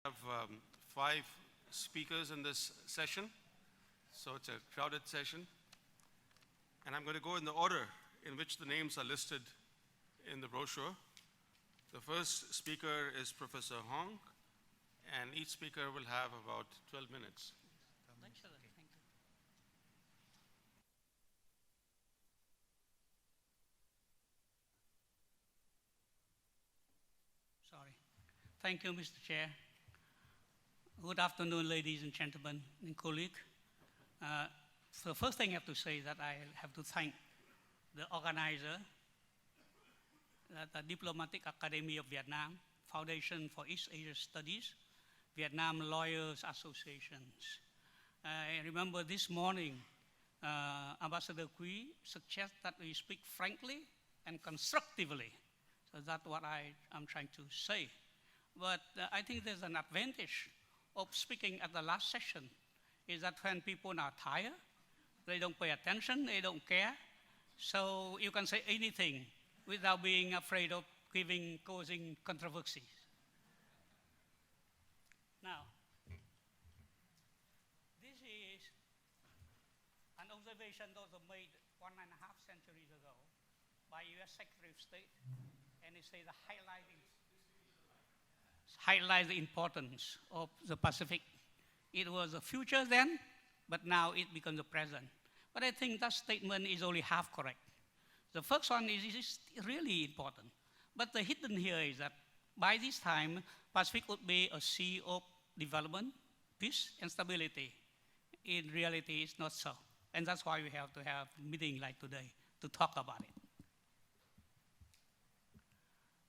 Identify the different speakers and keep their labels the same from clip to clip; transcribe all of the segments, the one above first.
Speaker 1: have five speakers in this session, so it's a crowded session. And I'm going to go in the order in which the names are listed in the brochure. The first speaker is Professor Hong, and each speaker will have about 12 minutes.
Speaker 2: Sorry. Thank you, Mr. Chair. Good afternoon, ladies and gentlemen and colleagues. So the first thing I have to say is that I have to thank the organizer, the Diplomatic Academy of Vietnam, Foundation for East Asia Studies, Vietnam Lawyers Associations. I remember this morning, Ambassador Quy suggests that we speak frankly and constructively. So that's what I'm trying to say. But I think there's an advantage of speaking at the last session, is that when people are tired, they don't pay attention, they don't care. So you can say anything without being afraid of causing controversies. Now, this is an observation that was made 1.5 centuries ago by US Secretary of State, and it says highlight the importance of the Pacific. It was the future then, but now it becomes the present. But I think that statement is only half correct. The first one is really important. But the hidden here is that by this time, Pacific would be a sea of development, peace, and stability. In reality, it's not so. And that's why we have to have a meeting like today to talk about it.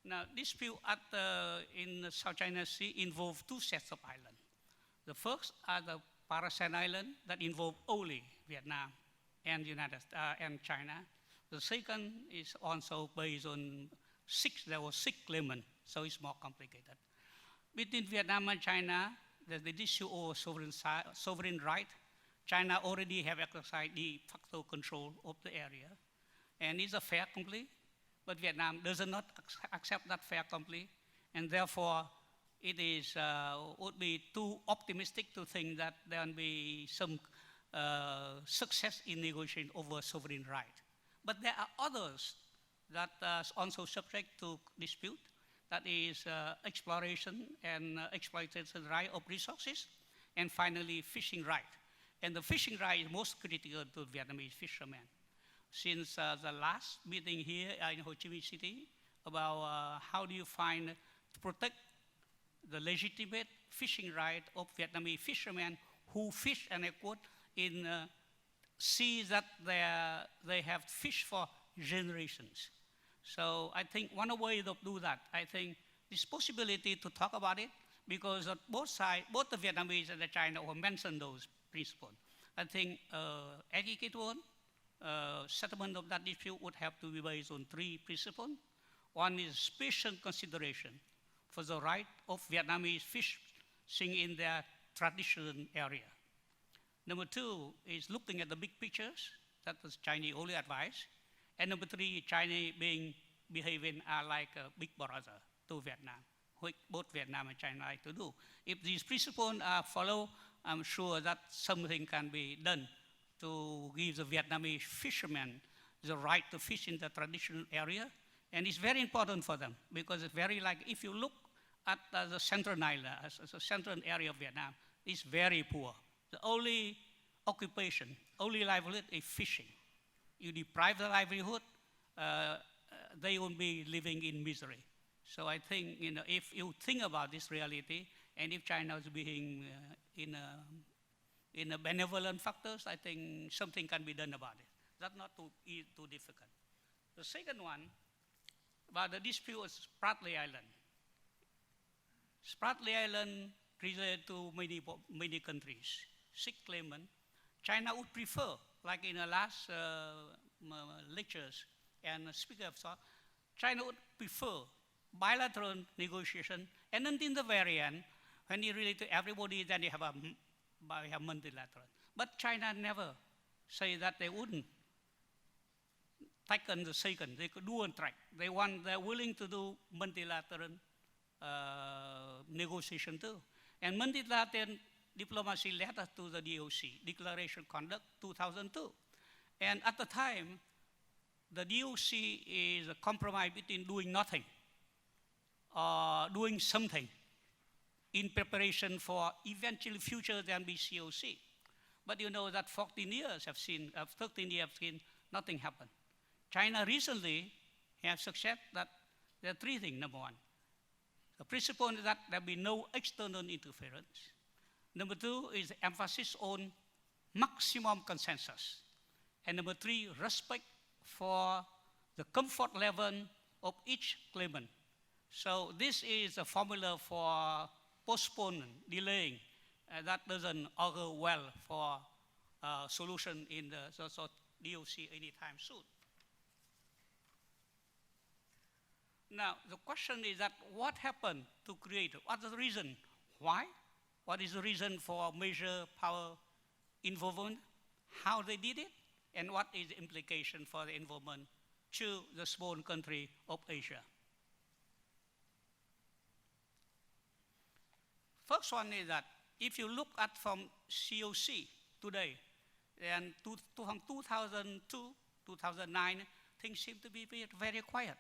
Speaker 2: Now, dispute in the South China Sea involve two sets of islands. The first are the Paracel Island that involve only Vietnam and and China. The second is also based on there were 6 claimants, so it's more complicated. Between Vietnam and China, there's the issue of sovereign right. China already have exercised de facto control of the area, and it's a fait accompli. But Vietnam does not accept that fait accompli, and therefore it would be too optimistic to think that there will be some success in negotiating over sovereign right. But there are others that are also subject to dispute, that is exploration and exploitation right of resources, and finally fishing right. And the fishing right is most critical to Vietnamese fishermen. Since the last meeting here in Ho Chi Minh City about how do you to protect the legitimate fishing right of Vietnamese fishermen who fish, and I quote, in seas that they have fished for generations. So I think one way to do that, I think this possibility to talk about it, because both sides, both the Vietnamese and the China have mentioned those principles. I think adequate settlement of that dispute would have to be based on 3 principles. One is special consideration for the right of Vietnamese fishing in their traditional area. Number 2 is looking at the big pictures, that was Chinese only advice. And number 3, China behaving like a big brother to Vietnam, which both Vietnam and China like to do. If these principles are followed, I'm sure that something can be done to give the Vietnamese fishermen the right to fish in the traditional area. And it's very important for them, because it's very if you look at the central island, the central area of Vietnam, it's very poor. The only occupation, only livelihood is fishing. You deprive the livelihood, they will be living in misery. So I think, if you think about this reality, and if China is being in a benevolent factors, I think something can be done about it. That's not too difficult. The second one, about the dispute of Spratly Island. Spratly Island related to many countries. 6 claimants. China would prefer, like in the last lectures and speaker of thought, China would prefer bilateral negotiation, and then in the very end, when you relate to everybody, then you have multilateral. But China never say that they wouldn't take on the second. They could do on track. They're willing to do multilateral negotiation too. And multilateral diplomacy led us to the DOC, Declaration Conduct 2002. And at the time, the DOC is a compromise between doing nothing or doing something in preparation for eventually future than be COC. But you know that 13 years have seen nothing happen. China recently have success that there are three things. Number one, the principle is that there be no external interference. Number two is emphasis on maximum consensus. And number three, respect for the comfort level of each claimant. So this is a formula for postponing, delaying. That doesn't augur well for solution in the DOC anytime soon. Now, the question is that what happened to create, what is the reason? Why? What is the reason for major power involvement? How they did it? And what is the implication for the involvement to the small country of Asia? First one is that if you look at from COC today, and from 2002, 2009, things seem to be very quiet.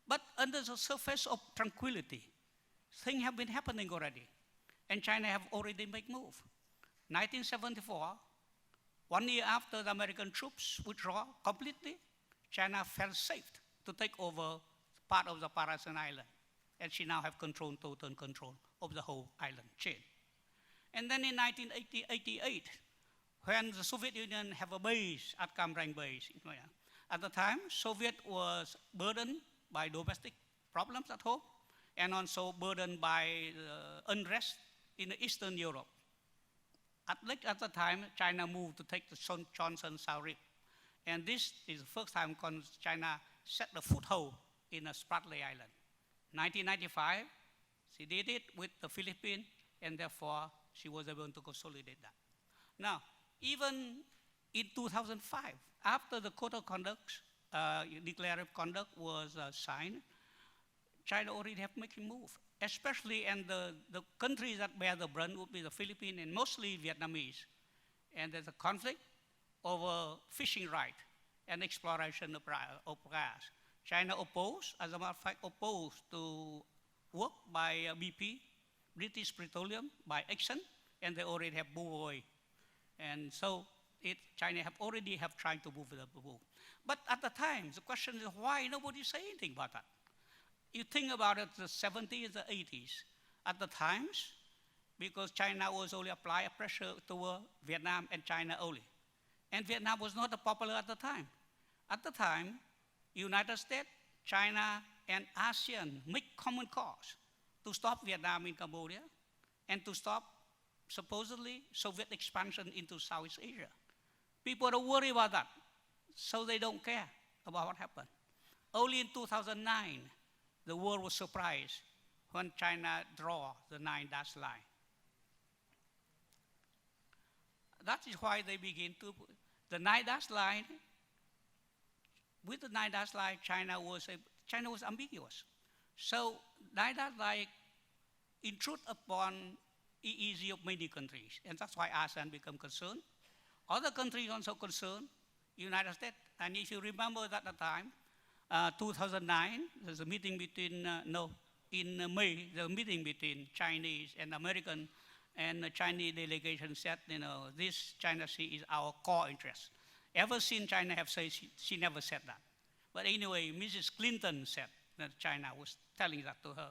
Speaker 2: But under the surface of tranquility, things have been happening already. And China have already made move. 1974, 1 year after the American troops withdraw completely, China felt safe to take over part of the Paracel Island. And she now have total control of the whole island chain. And then in 1988, when the Soviet Union have a base at Cam Ranh base, at the time, Soviet was burdened by domestic problems at home, and also burdened by unrest in Eastern Europe. At the time, China moved to take the Johnson South Rip. And this is the first time China set the foothold in a Spratly Island. 1995, she did it with the Philippines, and therefore she was able to consolidate that. Now, even in 2005, after the Code of Conduct, Declarative Conduct was signed, China already have making move, especially and the countries that bear the brunt would be the Philippines and mostly Vietnamese. And there's a conflict over fishing right and exploration of gas. China opposed, as a matter of fact, opposed to work by BP, British Petroleum, by Exxon, and they already have buoy. And so China have already tried to move the bull. But at the time, the question is why nobody say anything about that? You think about it, the 70s, the 80s. At the times, because China was only applying pressure toward Vietnam and China only. And Vietnam was not popular at the time. At the time, United States, China, and ASEAN make common cause to stop Vietnam in Cambodia and to stop supposedly Soviet expansion into Southeast Asia. People don't worry about that, so they don't care about what happened. Only in 2009, the world was surprised when China drew the 9-dash line. That is why they begin to, the 9-dash line, with the 9-dash line, China was ambiguous. So 9-dash line intrude upon EEZ of many countries, and that's why ASEAN become concerned. Other countries also concerned, United States, and if you remember that at the time, 2009, there's a meeting between, in May, the meeting between Chinese and American, and the Chinese delegation said, this China Sea is our core interest. Ever since China have said, she never said that. But anyway, Mrs. Clinton said that China was telling that to her.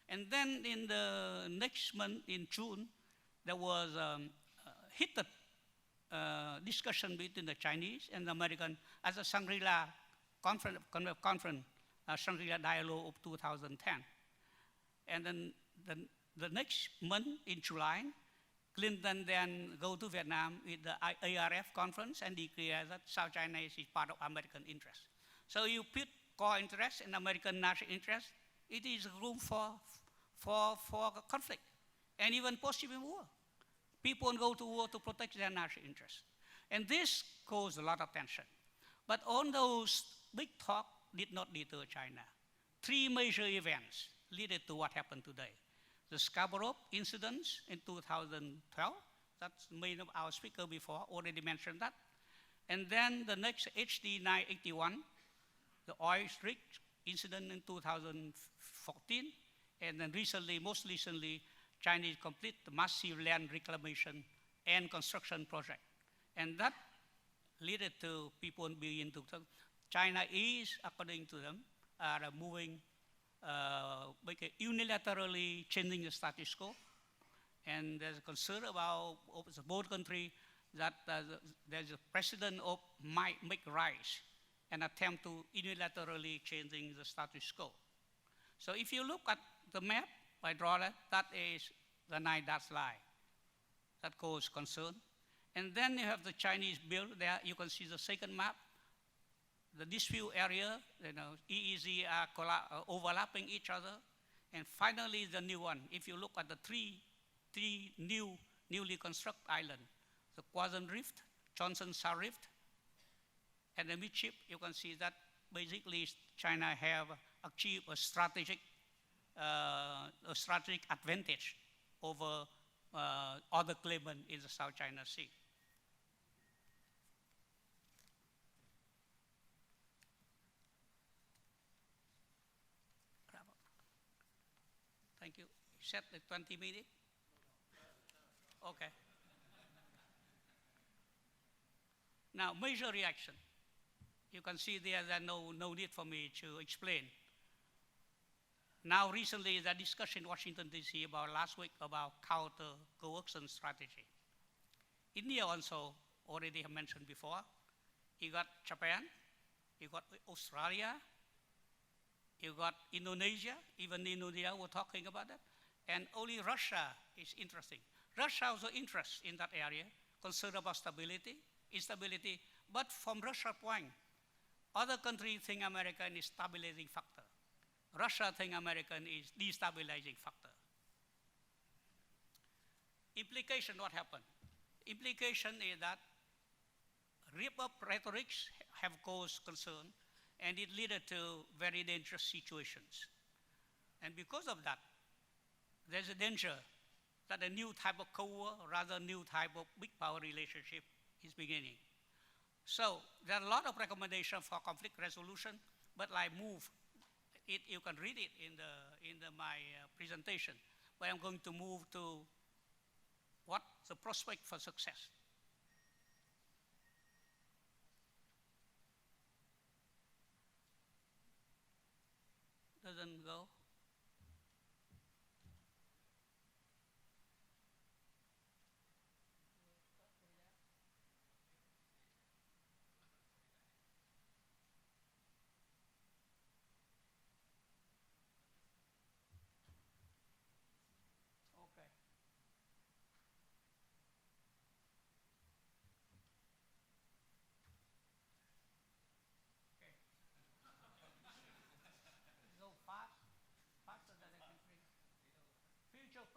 Speaker 2: And then in the next month, in June, there was heated discussion between the Chinese and the American as a Shangri-La conference, Shangri-La Dialogue of 2010. And then the next month, in July, Clinton then go to Vietnam with the ARF conference and declare that South China is part of American interest. So you put core interest and American national interest, it is room for conflict and even possible war. People go to war to protect their national interest. And this caused a lot of tension. But all those big talk did not deter China. 3 major events led to what happened today. the Scarborough incidents in 2012. That's many of our speakers before already mentioned that. And then the next HD 981, the oil rig incident in 2014. And then recently, most recently, Chinese complete the massive land reclamation and construction project. And that led to people being into China is, according to them, moving, unilaterally changing the status quo. And there's a concern about both countries that there's a precedent of might make rise and attempt to unilaterally changing the status quo. So if you look at the map, I draw that is the 9 dashed line. That causes concern. And then you have the Chinese bill there. You can see the second map. The dispute area, EEZ are overlapping each other. And finally, the new one. If you look at the three newly constructed islands, the Quezon Rift, Johnson South Rift, and the midship, you can see that basically China have achieved a strategic advantage over other claimants in the South China Sea. Thank you. Set the 20 minutes? Okay. Now, major reaction. You can see there's no need for me to explain. Now, recently, the discussion in Washington, D.C. about last week about counter-coercion strategy. India also already have mentioned before. You got Japan, you got Australia, you got Indonesia, even Indonesia we're talking about that. And only Russia is interesting. Russia also interested in that area, concerned about stability, instability, but from Russia's point, other countries think America is stabilizing factor. Russia think American is destabilizing factor. Implication, what happened? Implication is that rip-up rhetorics have caused concern, and it led to very dangerous situations. And because of that, there's a danger that a new type of Cold War, rather new type of big power relationship is beginning. So there are a lot of recommendations for conflict resolution, but I move it, you can read it in my presentation, but I'm going to move to what the prospect for success. Doesn't go.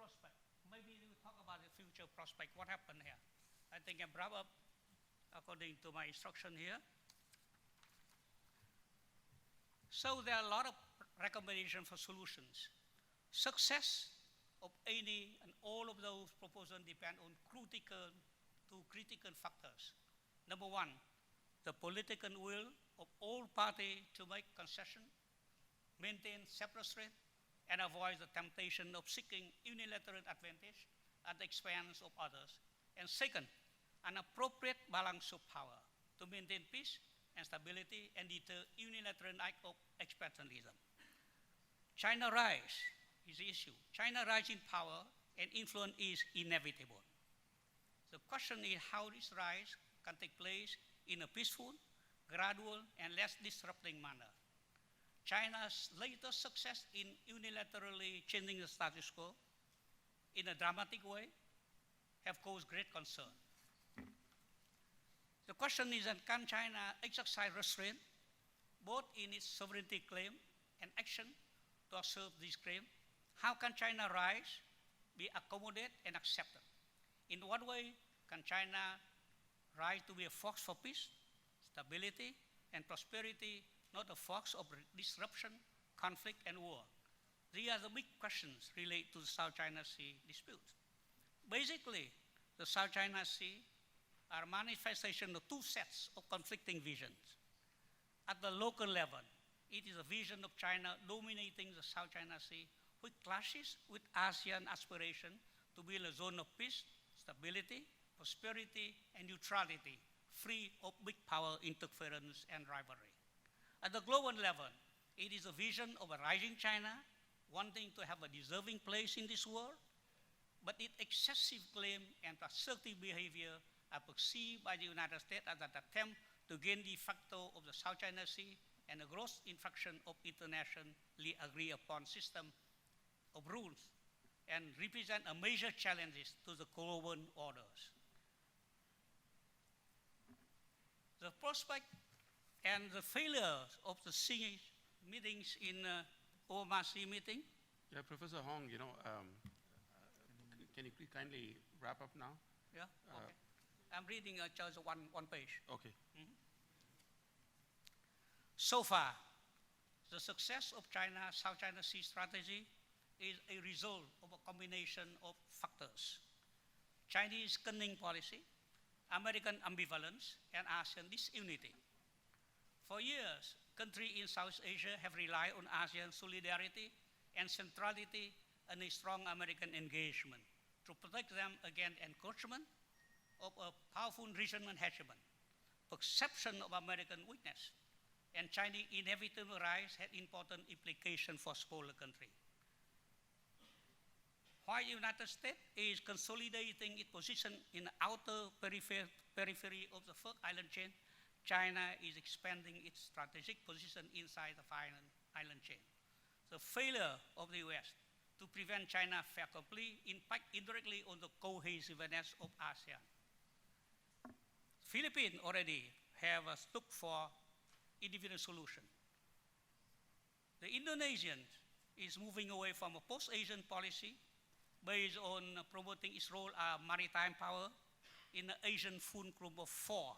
Speaker 2: Prospect. Maybe we talk about the future prospect. What happened here? I think I brought up according to my instruction here. So there are a lot of recommendations for solutions. Success of any and all of those proposals depend on two critical factors. Number one, the political will of all parties to make concession, maintain self-restraint, and avoid the temptation of seeking unilateral advantage at the expense of others. And second, an appropriate balance of power to maintain peace and stability and deter unilateral act of expansionism. China rise is the issue. China rise in power and influence is inevitable. The question is how this rise can take place in a peaceful, gradual, and less disrupting manner. China's latest success in unilaterally changing the status quo in a dramatic way have caused great concern. The question is that can China exercise restraint both in its sovereignty claim and action to assert this claim? How can China rise, be accommodated and accepted? In what way can China rise to be a force for peace, stability, and prosperity, not a force of disruption, conflict, and war? these are the big questions related to the South China Sea dispute. Basically, the South China Sea are manifestation of two sets of conflicting visions. At the local level, it is a vision of China dominating the South China Sea, which clashes with ASEAN aspiration to build a zone of peace, stability, prosperity, and neutrality, free of big power interference and rivalry. At the global level, it is a vision of a rising China, wanting to have a deserving place in this world, but its excessive claim and assertive behavior are perceived by the United States as an attempt to gain de facto of the South China Sea and a gross infraction of internationally agreed upon system of rules and represent a major challenge to the global orders. The prospect and the failure of the sea meetings in Oman Sea meeting.
Speaker 1: Yeah, Professor Hong, can you please kindly wrap up now?
Speaker 2: Yeah, okay. I'm reading just one page.
Speaker 1: Okay.
Speaker 2: So far, the success of China's South China Sea strategy is a result of a combination of factors: Chinese cunning policy, American ambivalence, and ASEAN disunity. For years, countries in South Asia have relied on ASEAN solidarity and centrality and a strong American engagement to protect them against encroachment of a powerful regional hegemon, perception of American weakness, and Chinese inevitable rise had important implications for smaller countries. While the United States is consolidating its position in the outer periphery of the First Island chain, China is expanding its strategic position inside the island chain. The failure of the US to prevent China fair completely impact indirectly on the cohesiveness of ASEAN. Philippines already have looked for individual solution. The Indonesian is moving away from a post-Asian policy based on promoting its role as maritime power in the Asian Food Group of Four.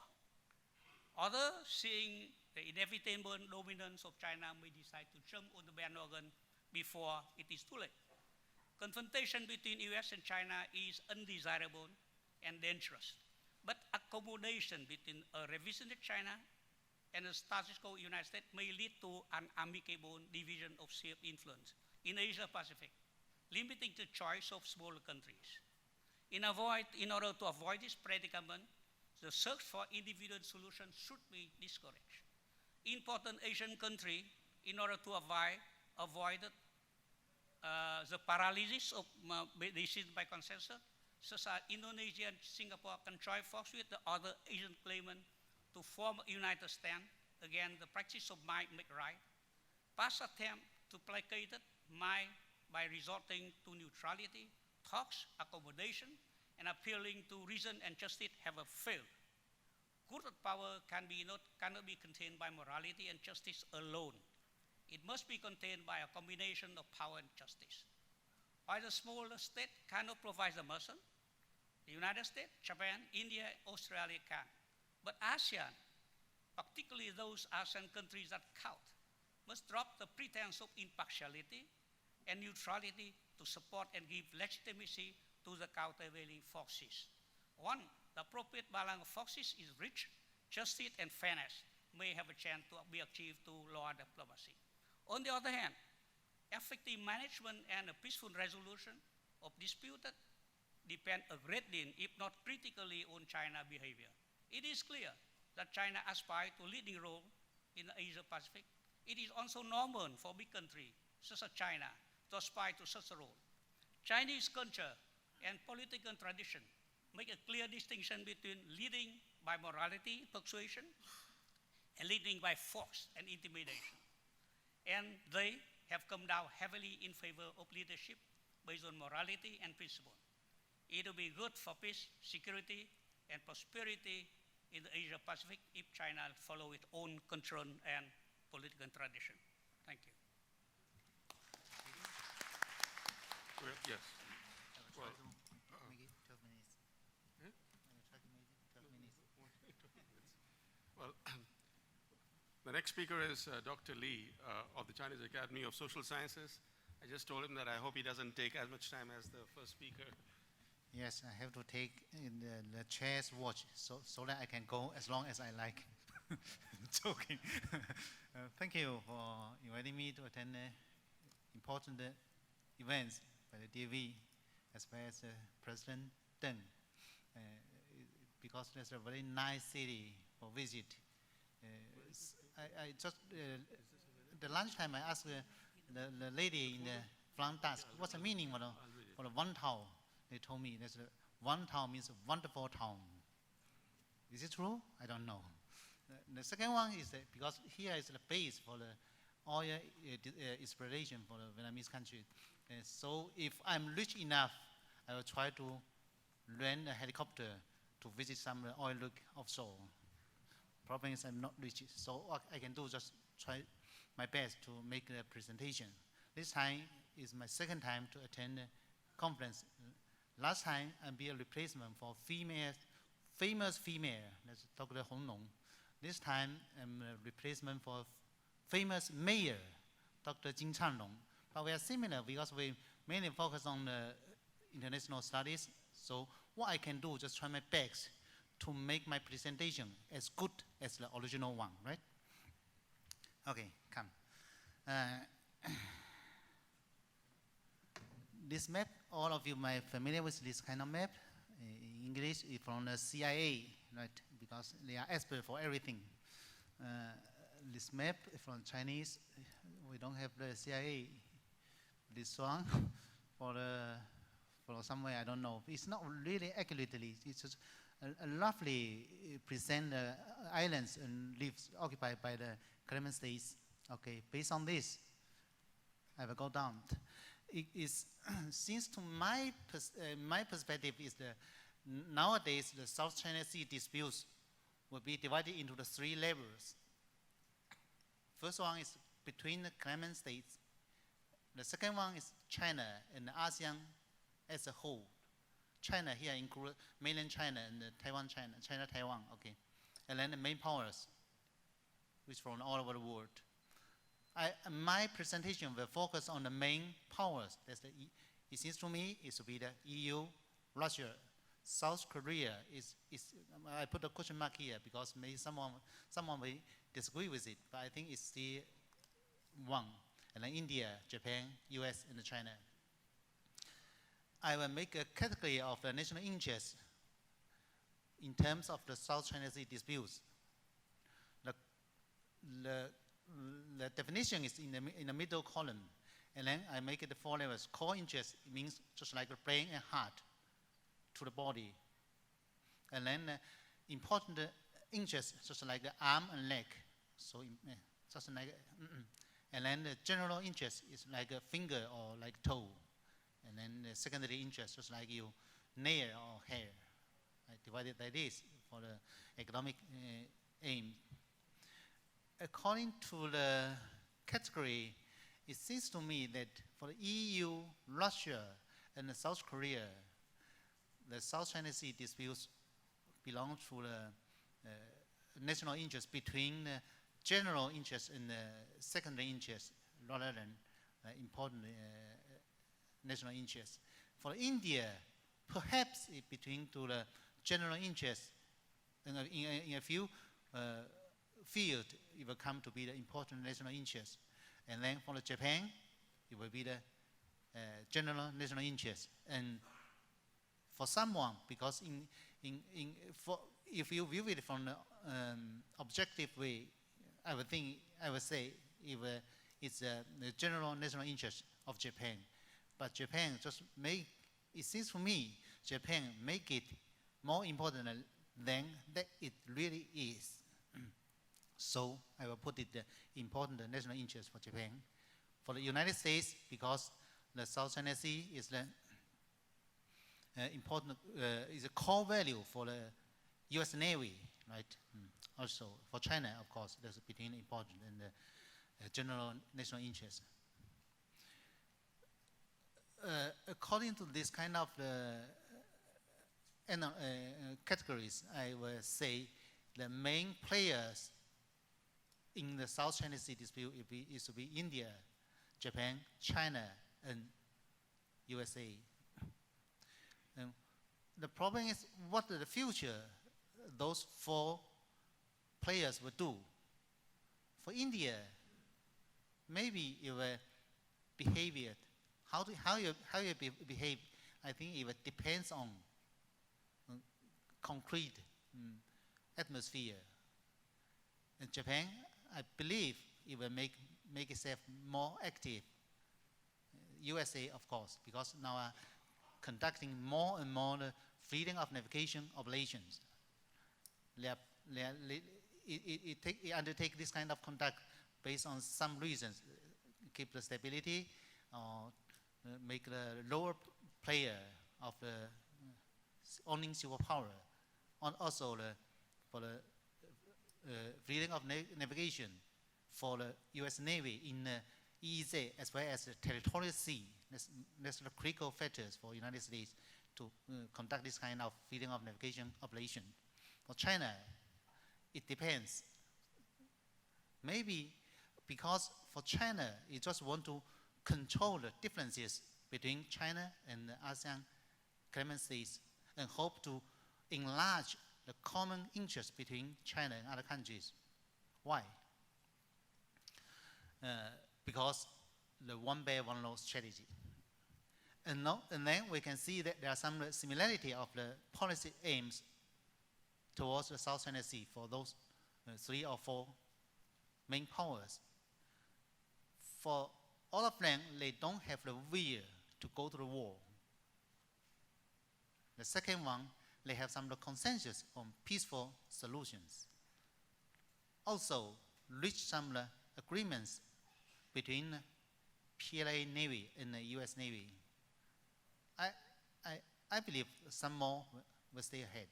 Speaker 2: Others, seeing the inevitable dominance of China, may decide to jump on the bandwagon before it is too late. Confrontation between US and China is undesirable and dangerous, but accommodation between a revisionist China and a status quo United States may lead to an amicable division of shared influence in Asia-Pacific, limiting the choice of smaller countries. In order to avoid this predicament, the search for individual solutions should be discouraged. Important Asian countries, in order to avoid the paralysis of decisions by consensus, such as Indonesia and Singapore, can join forces with the other Asian claimants to form a united stand against the practice of might make right. Past attempts to placate might by resorting to neutrality, talks, accommodation, and appealing to reason and justice have failed. Good power cannot be contained by morality and justice alone. It must be contained by a combination of power and justice. While the smaller state cannot provide the muscle, the United States, Japan, India, Australia can. But ASEAN, particularly those ASEAN countries that count, must drop the pretense of impartiality and neutrality to support and give legitimacy to the countervailing forces. One, the appropriate balance of forces is rich, justice and fairness may have a chance to be achieved through law diplomacy. On the other hand, effective management and a peaceful resolution of disputes depend a great deal, if not critically, on China's behavior. It is clear that China aspires to a leading role in the Asia-Pacific. It is also normal for big countries, such as China, to aspire to such a role. Chinese culture and political tradition make a clear distinction between leading by morality, persuasion, and leading by force and intimidation. And they have come down heavily in favor of leadership based on morality and principle. It will be good for peace, security, and prosperity in the Asia-Pacific if China follow its own cultural and political tradition. Thank you.
Speaker 1: Well, yes. Well,
Speaker 3: Make it 12 minutes.
Speaker 1: Eh?
Speaker 3: I will try to make it 12 minutes.
Speaker 1: Well, the next speaker is Dr. Li of the Chinese Academy of Social Sciences. I just told him that I hope he doesn't take as much time as the first speaker.
Speaker 3: Yes, I have to take in the chair's watch so that I can go as long as I like. Joking. Thank you for inviting me to attend important events by the DV as well as President Deng. Because there's a very nice city for visit. I just, the lunchtime I asked the lady in the front desk, what's the meaning for the one town? They told me that one town means a wonderful town. Is it true? I don't know. The second one is that because here is the base for the oil exploration for the Vietnamese country. So if I'm rich enough, I will try to rent a helicopter to visit some oil rig offshore. Problem is I'm not rich, so what I can do just try my best to make the presentation. This time is my second time to attend the conference. Last time I be a replacement for famous female, that's Dr. Hong Nong. This time I'm a replacement for famous mayor, Dr. Jin Chanlong. But we are similar because we mainly focus on the international studies. So what I can do, just try my best to make my presentation as good as the original one, right? Okay, come. This map, all of you might familiar with this kind of map. In English, it's from the CIA, right? Because they are expert for everything. This map from Chinese, we don't have the CIA. This one, for somewhere I don't know. It's not really accurately. It's just a roughly present the islands and lives occupied by the Cayman states. Okay, based on this, I will go down. It is since to my perspective is nowadays the South China Sea disputes will be divided into the three levels. First one is between the Cayman states. The second one is China and the ASEAN as a whole. China here includes mainland China and Taiwan, China, Taiwan, okay. And then the main powers, which from all over the world. My presentation will focus on the main powers. It seems to me it should be the EU, Russia, South Korea. I put a question mark here because maybe someone may disagree with it, but I think it's the one. And then India, Japan, US, and China. I will make a category of the national interest in terms of the South China Sea disputes. The definition is in the middle column, and then I make it the four levels. Core interest means just like the brain and heart to the body, and then important interest just like the arm and leg. So just like, and then the general interest is like a finger or like toe, and then the secondary interest just like you nail or hair. I divided like this for the economic aim. According to the category, it seems to me that for the EU, Russia, and South Korea, the South China Sea disputes belong to the national interest between the general interest and the secondary interest rather than important national interest. For India, perhaps it between to the general interest in a few field, it will come to be the important national interest. And then for the Japan, it will be the general national interest. And for someone, because if you view it from the objective way, I would say it's the general national interest of Japan. But Japan just it seems to me, Japan make it more important than that it really is. So I will put it the important national interest for Japan. For the United States, because the South China Sea is the important, is a core value for the U.S. Navy, right? Also for China, of course, there's between important and the general national interest. According to this kind of categories, I will say the main players in the South China Sea dispute is to be India, Japan, China, and USA. The problem is what the future those 4 players will do. For India, maybe it will behave. How you behave, I think it will depends on concrete atmosphere. In Japan, I believe it will make itself more active. USA, of course, because now are conducting more and more freedom of navigation operations. It undertake this kind of conduct based on some reasons, keep the stability, or make the lower player of the owning superpower, and also for the freedom of navigation for the U.S. Navy in the EEZ as well as the territorial sea. That's the critical factors for United States to conduct this kind of freedom of navigation operation. For China, it depends. Maybe because for China, it just want to control the differences between China and the ASEAN claimant states and hope to enlarge the common interest between China and other countries. Why? Because the one Belt, one Road strategy. And then we can see that there are some similarity of the policy aims towards the South China Sea for those 3 or 4 main powers. For all of them, they don't have the will to go to the war. The second one, they have some consensus on peaceful solutions. Also, reach some agreements between PLA Navy and the US Navy. I believe some more will stay ahead.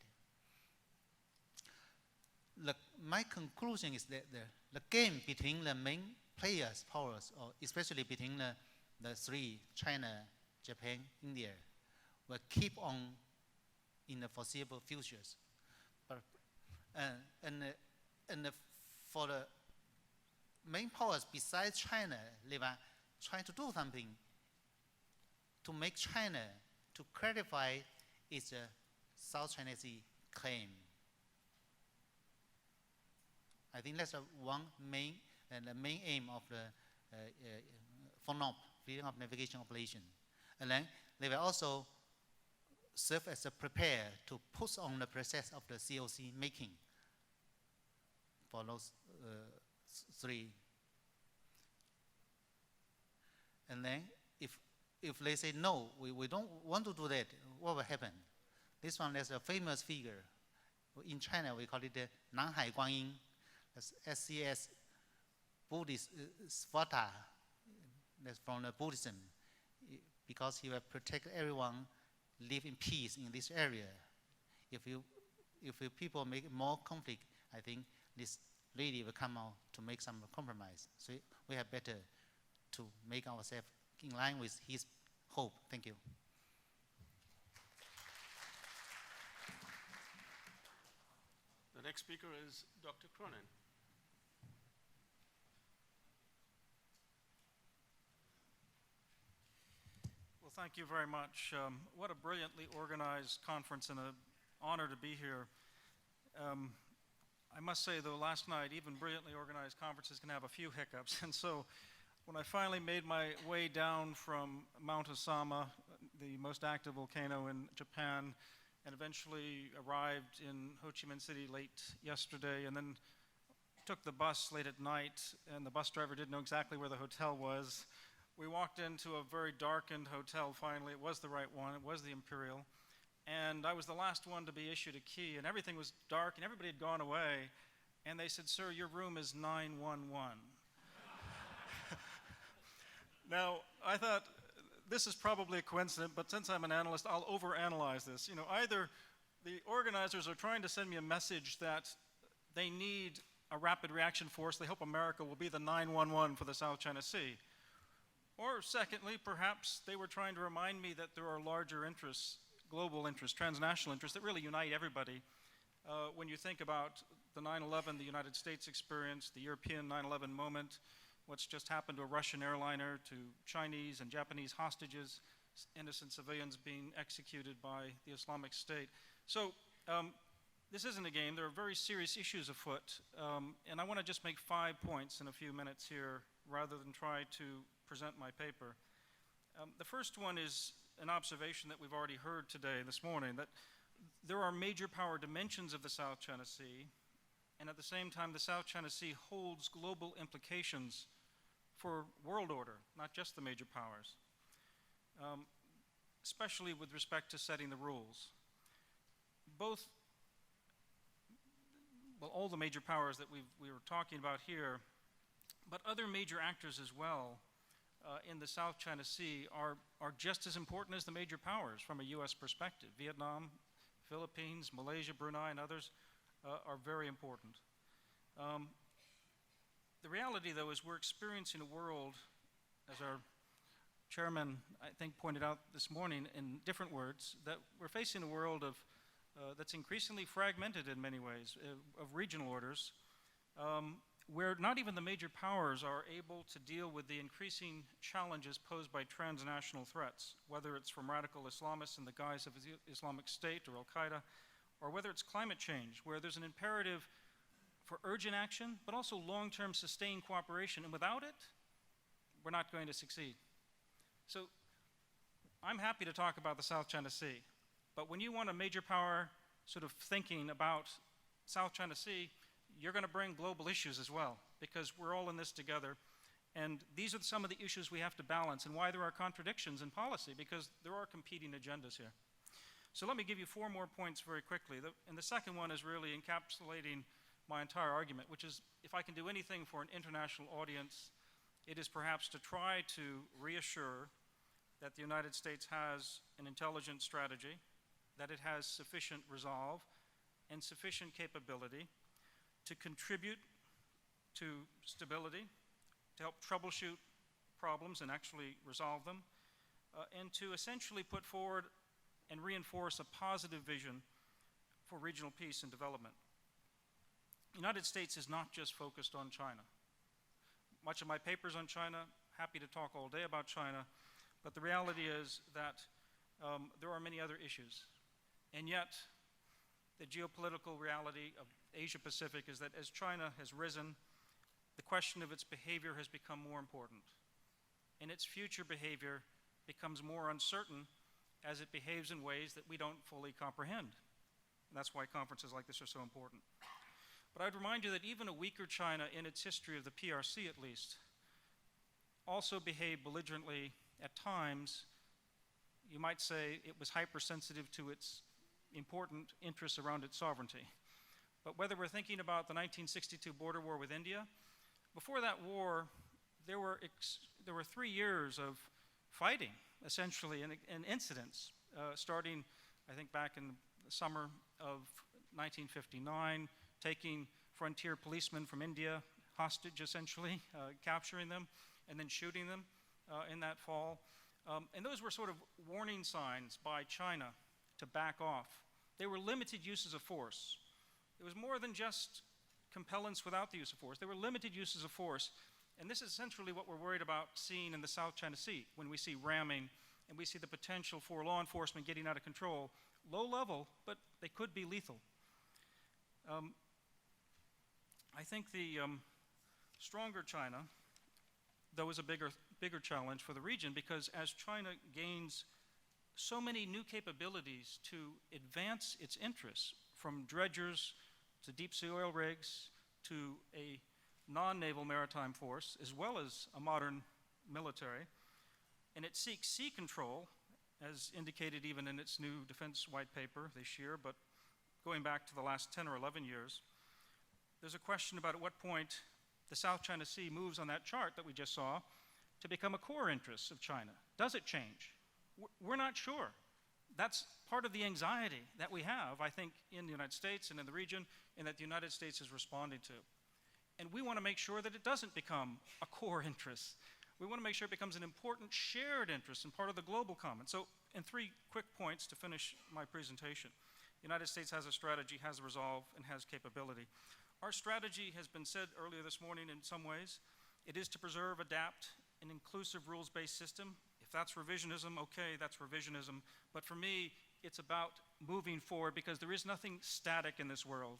Speaker 3: My conclusion is that the game between the main players, powers, or especially between the 3, China, Japan, India, will keep on in the foreseeable futures. But, for the main powers besides China, they are trying to do something to make China to clarify its South China Sea claim. I think that's one main and the main aim of the FONOP, freedom of navigation operation. And then they will also serve as a prepare to push on the process of the COC making for those 3. And then if they say no, we don't want to do that, what will happen? This one is a famous figure. In China, we call it the Nanhai Guanyin, SCS Buddhist Svata. That's from the Buddhism, because he will protect everyone, live in peace in this area. If people make more conflict, I think this lady will come out to make some compromise. So we have better to make ourselves in line with his hope. Thank you.
Speaker 1: The next speaker is Dr. Cronin.
Speaker 4: Well, thank you very much. What a brilliantly organized conference and an honor to be here. I must say, though, last night, even brilliantly organized conferences can have a few hiccups. And so when I finally made my way down from Mount Osama, the most active volcano in Japan, and eventually arrived in Ho Chi Minh City late yesterday, and then took the bus late at night, and the bus driver didn't know exactly where the hotel was. We walked into a very darkened hotel finally. It was the right one. It was the Imperial. And I was the last one to be issued a key, and everything was dark, and everybody had gone away. And they said, "Sir, your room is 911. Now, I thought, this is probably a coincidence, but since I'm an analyst, I'll overanalyze this. You know, either the organizers are trying to send me a message that they need a rapid reaction force. They hope America will be the 911 for the South China Sea. Or secondly, perhaps they were trying to remind me that there are larger interests, global interests, transnational interests that really unite everybody. When you think about the 9/11, the United States experience, the European 9/11 moment, what's just happened to a Russian airliner, to Chinese and Japanese hostages, innocent civilians being executed by the Islamic State. So this isn't a game. There are very serious issues afoot, and I want to just make 5 points in a few minutes here rather than try to present my paper. The first one is an observation that we've already heard today, this morning, that there are major power dimensions of the South China Sea, and at the same time, the South China Sea holds global implications for world order, not just the major powers, especially with respect to setting the rules. Both, well, all the major powers that we were talking about here, but other major actors as well in the South China Sea are just as important as the major powers from a US perspective. Vietnam, Philippines, Malaysia, Brunei, and others are very important. The reality, though, is we're experiencing a world, as our chairman, I think, pointed out this morning in different words, that we're facing a world of that's increasingly fragmented in many ways, of regional orders, where not even the major powers are able to deal with the increasing challenges posed by transnational threats, whether it's from radical Islamists in the guise of Islamic State or Al-Qaeda, or whether it's climate change, where there's an imperative for urgent action, but also long-term sustained cooperation, and without it, we're not going to succeed. So I'm happy to talk about the South China Sea, but when you want a major power sort of thinking about South China Sea, you're going to bring global issues as well, because we're all in this together. And these are some of the issues we have to balance and why there are contradictions in policy, because there are competing agendas here. So let me give you 4 more points very quickly. And the second one is really encapsulating my entire argument, which is if I can do anything for an international audience, it is perhaps to try to reassure that the United States has an intelligent strategy, that it has sufficient resolve and sufficient capability to contribute to stability, to help troubleshoot problems and actually resolve them, and to essentially put forward and reinforce a positive vision for regional peace and development. The United States is not just focused on China. Much of my paper's on China, happy to talk all day about China, but the reality is that there are many other issues. And yet, the geopolitical reality of Asia Pacific is that as China has risen, the question of its behavior has become more important. And its future behavior becomes more uncertain as it behaves in ways that we don't fully comprehend. And that's why conferences like this are so important. But I'd remind you that even a weaker China in its history of the PRC at least also behaved belligerently at times. You might say it was hypersensitive to its important interests around its sovereignty. But whether we're thinking about the 1962 border war with India, before that war, there were 3 years of fighting, essentially, and incidents, starting, I think, back in the summer of 1959, taking frontier policemen from India hostage, essentially, capturing them, and then shooting them in that fall. And those were sort of warning signs by China to back off. They were limited uses of force. It was more than just compellence without the use of force. They were limited uses of force. And this is essentially what we're worried about seeing in the South China Sea when we see ramming and we see the potential for law enforcement getting out of control. Low level, but they could be lethal. I think the stronger China, though, is a bigger challenge for the region, because as China gains so many new capabilities to advance its interests, from dredgers to deep sea oil rigs to a non-naval maritime force, as well as a modern military, and it seeks sea control, as indicated even in its new defense white paper this year, but going back to the last 10 or 11 years, there's a question about at what point the South China Sea moves on that chart that we just saw to become a core interest of China. Does it change? We're not sure. That's part of the anxiety that we have, I think, in the United States and in the region, and that the United States is responding to. And we want to make sure that it doesn't become a core interest. We want to make sure it becomes an important shared interest and part of the global common. So, in 3 quick points to finish my presentation. The United States has a strategy, has resolve, and has capability. Our strategy has been said earlier this morning in some ways, It is to preserve, adapt an inclusive rules-based system. If that's revisionism, okay, that's revisionism. But for me, it's about moving forward because there is nothing static in this world.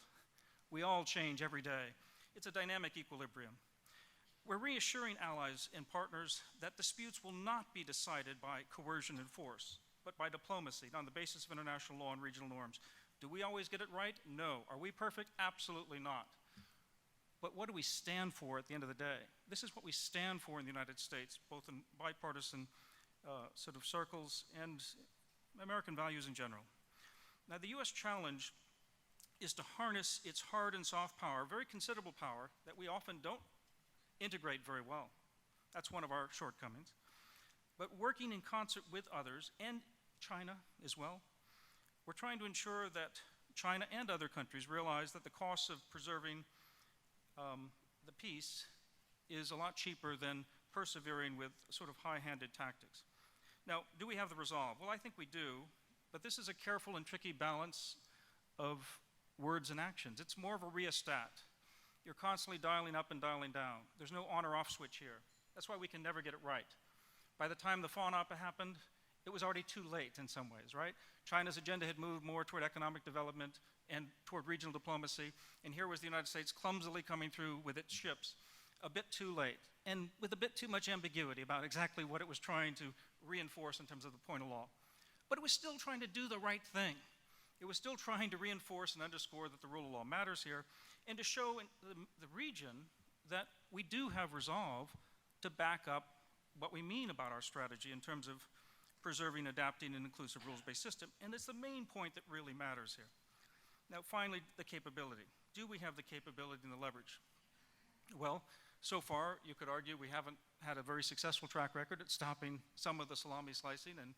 Speaker 4: We all change every day. It's a dynamic equilibrium. We're reassuring allies and partners that disputes will not be decided by coercion and force, but by diplomacy on the basis of international law and regional norms. Do we always get it right? No. Are we perfect? Absolutely not. But what do we stand for at the end of the day? This is what we stand for in the United States, both in bipartisan sort of circles and American values in general. Now, the US challenge is to harness its hard and soft power, very considerable power that we often don't integrate very well. That's one of our shortcomings. But working in concert with others, and China as well, we're trying to ensure that China and other countries realize that the cost of preserving the peace is a lot cheaper than persevering with sort of high-handed tactics. Now, do we have the resolve? Well, I think we do, but this is a careful and tricky balance of words and actions. It's more of a rheostat. You're constantly dialing up and dialing down. There's no on or off switch here. That's why we can never get it right. By the time the Fawn Opera happened, it was already too late in some ways, right? China's agenda had moved more toward economic development and toward regional diplomacy, and here was the United States clumsily coming through with its ships a bit too late, and with a bit too much ambiguity about exactly what it was trying to reinforce in terms of the point of law. But it was still trying to do the right thing. It was still trying to reinforce and underscore that the rule of law matters here, and to show in the region that we do have resolve to back up what we mean about our strategy in terms of preserving, adapting an inclusive rules-based system. And it's the main point that really matters here. Now, finally, the capability. Do we have the capability and the leverage? Well, so far, you could argue we haven't had a very successful track record at stopping some of the salami slicing and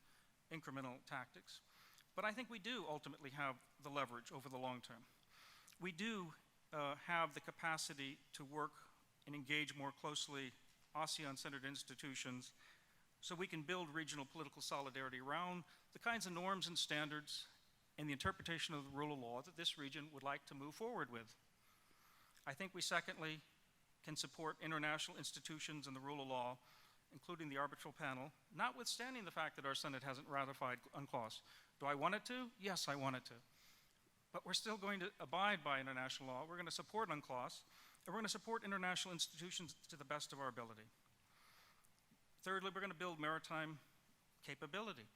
Speaker 4: incremental tactics. But I think we do ultimately have the leverage over the long term. We do have the capacity to work and engage more closely ASEAN-centered institutions so we can build regional political solidarity around the kinds of norms and standards and the interpretation of the rule of law that this region would like to move forward with. I think we secondly can support international institutions and the rule of law, including the arbitral panel, notwithstanding the fact that our Senate hasn't ratified UNCLOS. Do I want it to? Yes, I want it to. But we're still going to abide by international law. We're going to support UNCLOS, and we're going to support international institutions to the best of our ability. Thirdly, we're going to build maritime capability,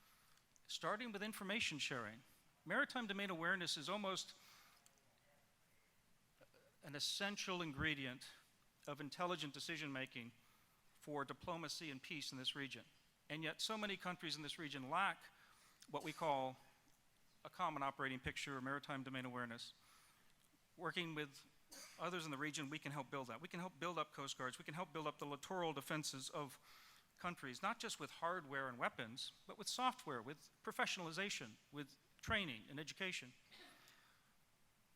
Speaker 4: starting with information sharing. Maritime domain awareness is almost an essential ingredient of intelligent decision-making for diplomacy and peace in this region. And yet so many countries in this region lack what we call a common operating picture or maritime domain awareness. Working with others in the region, we can help build that. We can help build up coast guards. We can help build up the littoral defenses of countries, not just with hardware and weapons, but with software, with professionalization, with training and education.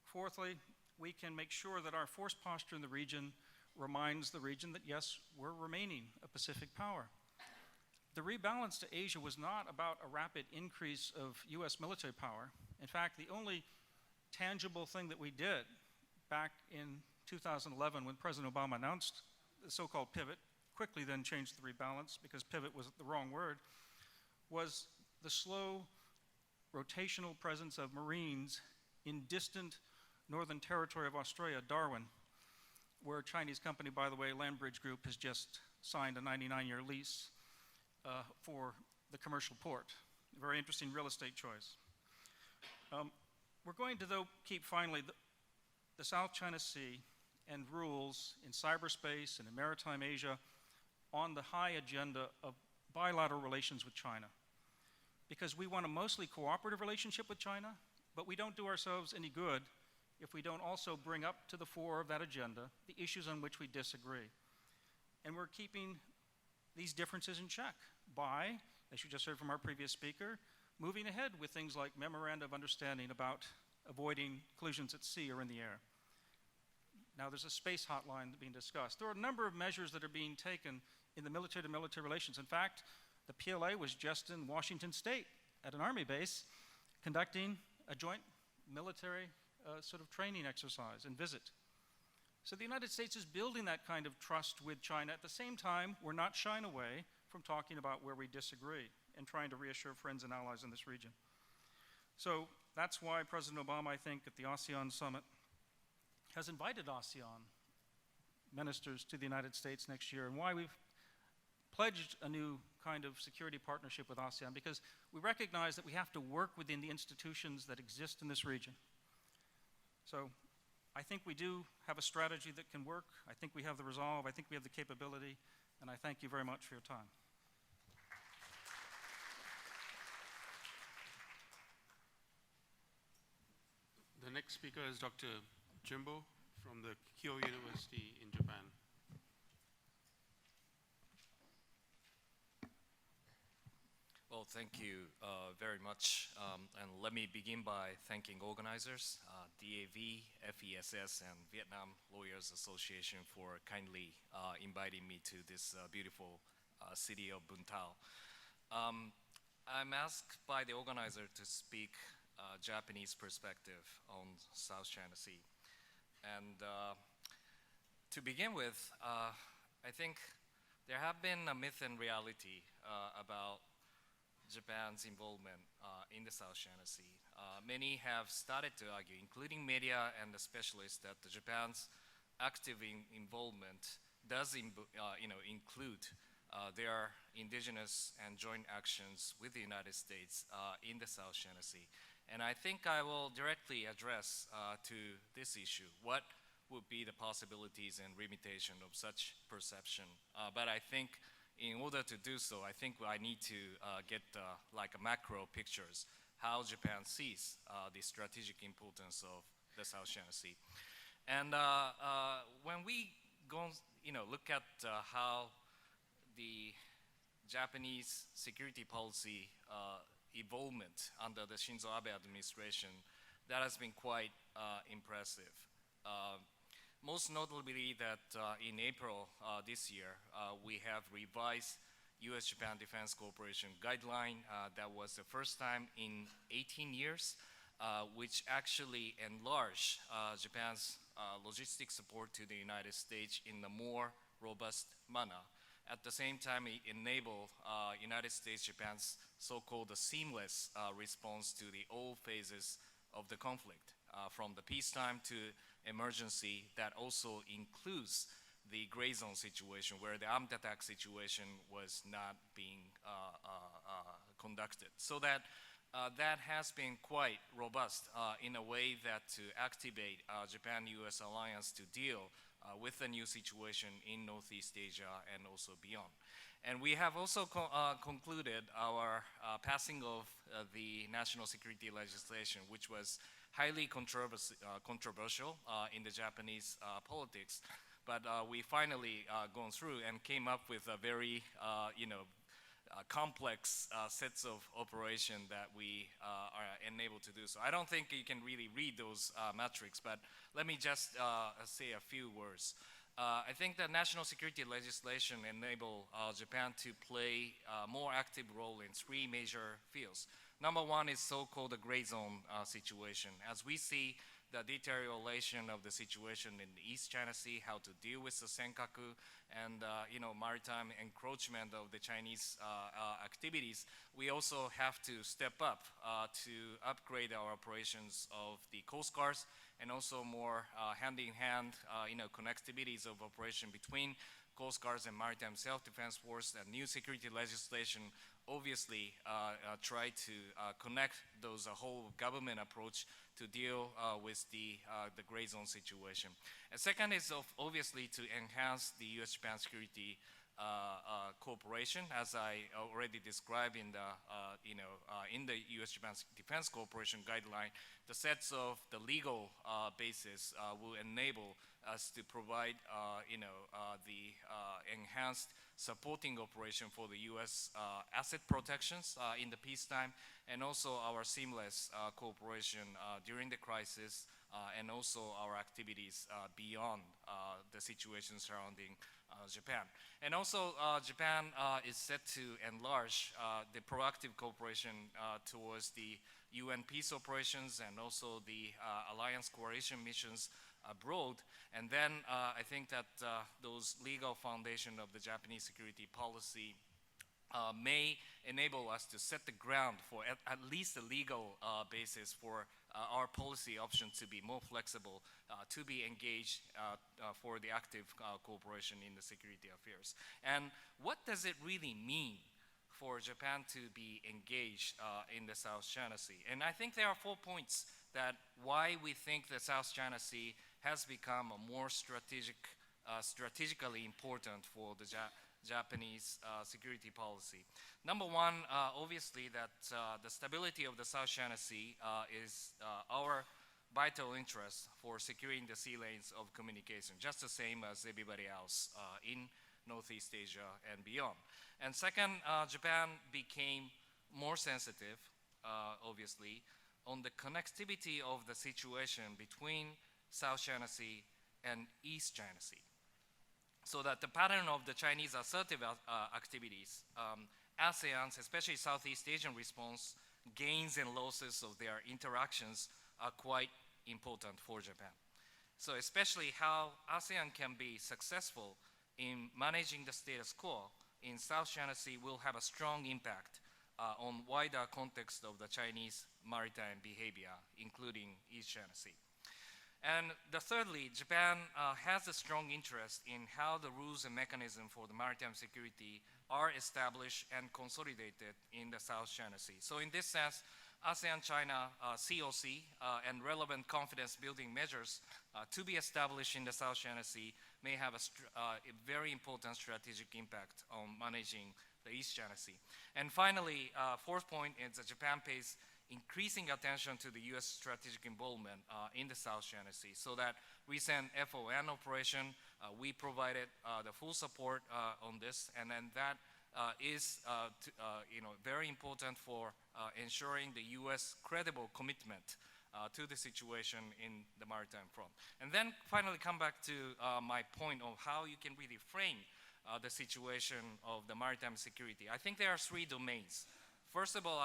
Speaker 4: Fourthly, we can make sure that our force posture in the region reminds the region that, yes, we're remaining a Pacific power. The rebalance to Asia was not about a rapid increase of US military power. In fact, the only tangible thing that we did back in 2011 when President Obama announced the so-called pivot, quickly then changed the rebalance because pivot was the wrong word, was the slow rotational presence of Marines in distant northern territory of Australia, Darwin, where a Chinese company, by the way, Landbridge Group, has just signed a 99-year lease for the commercial port. A very interesting real estate choice. We're going to, though, keep finally the South China Sea and rules in cyberspace and in maritime Asia on the high agenda of bilateral relations with China. Because we want a mostly cooperative relationship with China, but we don't do ourselves any good if we don't also bring up to the fore of that agenda the issues on which we disagree. And we're keeping these differences in check by, as you just heard from our previous speaker, moving ahead with things like memoranda of understanding about avoiding collisions at sea or in the air. Now there's a space hotline being discussed. There are a number of measures that are being taken in the military-to-military relations. In fact, the PLA was just in Washington State at an Army base conducting a joint military sort of training exercise and visit. So the United States is building that kind of trust with China. At the same time, we're not shying away from talking about where we disagree and trying to reassure friends and allies in this region. So that's why President Obama, I think, at the ASEAN summit, has invited ASEAN ministers to the United States next year, and why we've pledged a new kind of security partnership with ASEAN, because we recognize that we have to work within the institutions that exist in this region. So I think we do have a strategy that can work. I think we have the resolve. I think we have the capability, and I thank you very much for your time.
Speaker 1: The next speaker is Dr. Jimbo from the Keio University in Japan.
Speaker 5: Well, thank you very much. And let me begin by thanking organizers, DAV, FESS, and Vietnam Lawyers Association for kindly inviting me to this beautiful city of Bun Tao. I'm asked by the organizer to speak Japanese perspective on South China Sea. And to begin with, I think there have been a myth and reality about Japan's involvement in the South China Sea. Many have started to argue, including media and the specialists, that Japan's active involvement does include their indigenous and joint actions with the United States in the South China Sea. And I think I will directly address to this issue what would be the possibilities and limitation of such perception. But I think in order to do so, I think I need to get like a macro pictures, how Japan sees the strategic importance of the South China Sea. And when we go, look at how the Japanese security policy evolvement under the Shinzo Abe administration, that has been quite impressive. Most notably that in April this year, we have revised U.S.-Japan Defense Cooperation Guideline. That was the first time in 18 years, which actually enlarged Japan's logistic support to the United States in a more robust manner. At the same time, it enabled United States-Japan's so-called seamless response to the all phases of the conflict, from the peacetime to emergency. That also includes the gray zone situation where the armed attack situation was not being conducted. So that that has been quite robust in a way that to activate Japan-US alliance to deal with the new situation in Northeast Asia and also beyond. And we have also concluded our passing of the national security legislation, which was highly controversial in the Japanese politics. But we finally gone through and came up with a very, complex sets of operation that we are enabled to do. So I don't think you can really read those metrics, but let me just say a few words. I think the national security legislation enable Japan to play a more active role in three major fields. Number one is so-called the gray zone situation. As we see the deterioration of the situation in the East China Sea, how to deal with the senkaku and maritime encroachment of the Chinese activities, we also have to step up to upgrade our operations of the coast guards and also more hand-in-hand connectivities of operation between coast guards and maritime self-defense force. And new security legislation obviously try to connect those whole government approach to deal with the gray zone situation. And second is obviously to enhance the U.S.-Japan security cooperation, as I already described in the U.S.-Japan Defense Cooperation Guideline. The sets of the legal basis will enable us to provide the enhanced supporting operation for the U.S. Asset protections in the peacetime, and also our seamless cooperation during the crisis, and also our activities beyond the situation surrounding Japan. And also Japan is set to enlarge the proactive cooperation towards the UN peace operations and also the alliance coalition missions abroad. And then I think that those legal foundation of the Japanese security policy may enable us to set the ground for at least a legal basis for our policy options to be more flexible, to be engaged for the active cooperation in the security affairs. And what does it really mean for Japan to be engaged in the South China Sea? And I think there are 4 points that why we think the South China Sea has become a more strategically important for the Japanese security policy. Number one, obviously that the stability of the South China Sea is our vital interest for securing the sea lanes of communication, just the same as everybody else in Northeast Asia and beyond. And second, Japan became more sensitive, obviously, on the connectivity of the situation between South China Sea and East China Sea. So that the pattern of the Chinese assertive activities, ASEAN's, especially Southeast Asian response, gains and losses of their interactions are quite important for Japan. So especially how ASEAN can be successful in managing the status quo in South China Sea will have a strong impact on wider context of the Chinese maritime behavior, including East China Sea. And thirdly, Japan has a strong interest in how the rules and mechanisms for the maritime security are established and consolidated in the South China Sea. So in this sense, ASEAN-China COC and relevant confidence building measures to be established in the South China Sea may have a very important strategic impact on managing the East China Sea. And finally, fourth point is that Japan pays increasing attention to the U.S. strategic involvement in the South China Sea. So that recent FON operation, we provided the full support on this, and then that is very important for ensuring the U.S. credible commitment to the situation in the maritime front. And then finally come back to my point of how you can really frame the situation of the maritime security. I think there are three domains. First of all,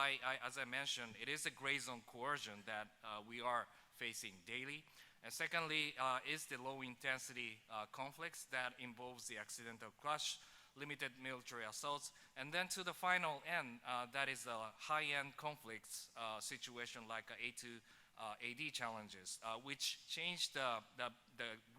Speaker 5: as I mentioned, it is a gray zone coercion that we are facing daily. And secondly, is the low intensity conflicts that involves the accidental crush, limited military assaults, and then to the final end, that is the high-end conflicts situation like A2 AD challenges, which changed the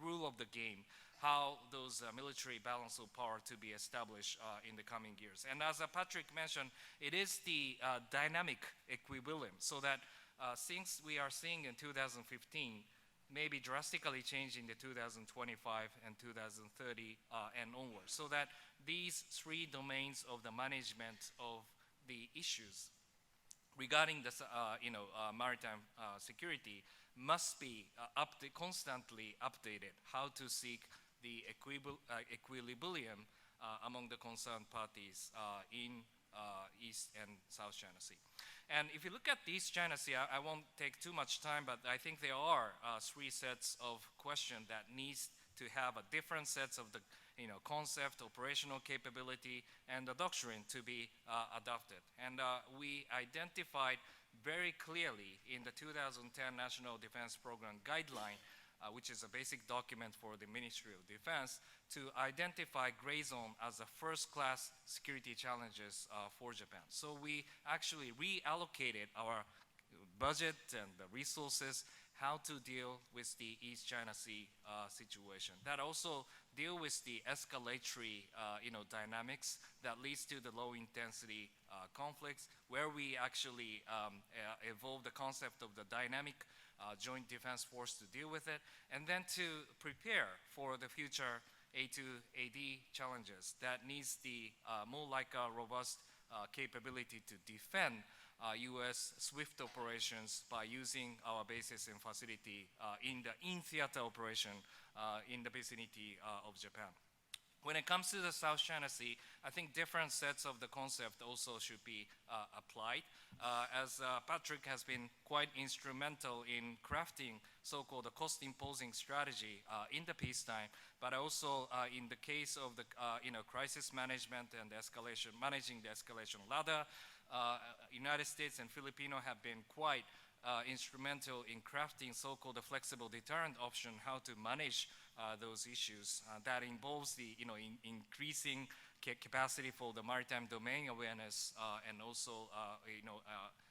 Speaker 5: rule of the game, how those military balance of power to be established in the coming years. And as Patrick mentioned, it is the dynamic equilibrium, so that things we are seeing in 2015 may be drastically changing in 2025 and 2030 and onwards, so that these three domains of the management of the issues regarding the maritime security must be constantly updated, how to seek the equilibrium among the concerned parties in East and South China Sea. And if you look at the East China Sea, I won't take too much time, but I think there are three sets of questions that needs to have a different sets of the concept, operational capability, and the doctrine to be adopted. And we identified very clearly in the 2010 National Defense Program Guideline, which is a basic document for the Ministry of Defense, to identify gray zone as the first-class security challenges for Japan. So we actually reallocated our budget and the resources how to deal with the East China Sea situation. That also deal with the escalatory dynamics that leads to the low intensity conflicts, where we actually evolve the concept of the dynamic joint defense force to deal with it, and then to prepare for the future A2AD challenges that needs the more like a robust capability to defend U.S. swift operations by using our bases and facility in the in-theater operation in the vicinity of Japan. When it comes to the South China Sea, I think different sets of the concept also should be applied. As Patrick has been quite instrumental in crafting so-called cost-imposing strategy in the peacetime, but also in the case of the crisis management and the managing the escalation ladder, United States and Filipino have been quite instrumental in crafting so-called a flexible deterrent option, how to manage those issues. That involves the increasing capacity for the maritime domain awareness and also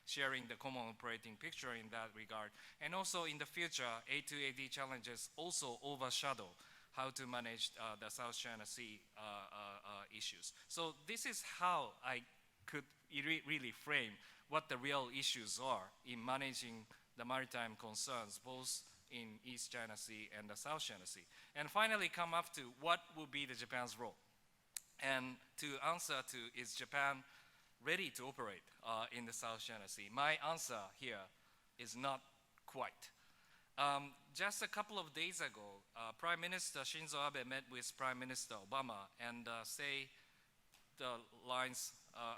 Speaker 5: sharing the common operating picture in that regard. And also in the future, A2AD challenges also overshadow how to manage the South China Sea issues. So this is how I could really frame what the real issues are in managing the maritime concerns, both in East China Sea and the South China Sea. And finally come up to what will be the Japan's role. And to answer to, is Japan ready to operate in the South China Sea? My answer here is not quite. Just a couple of days ago, Prime Minister Shinzo Abe met with Prime Minister Obama and say the lines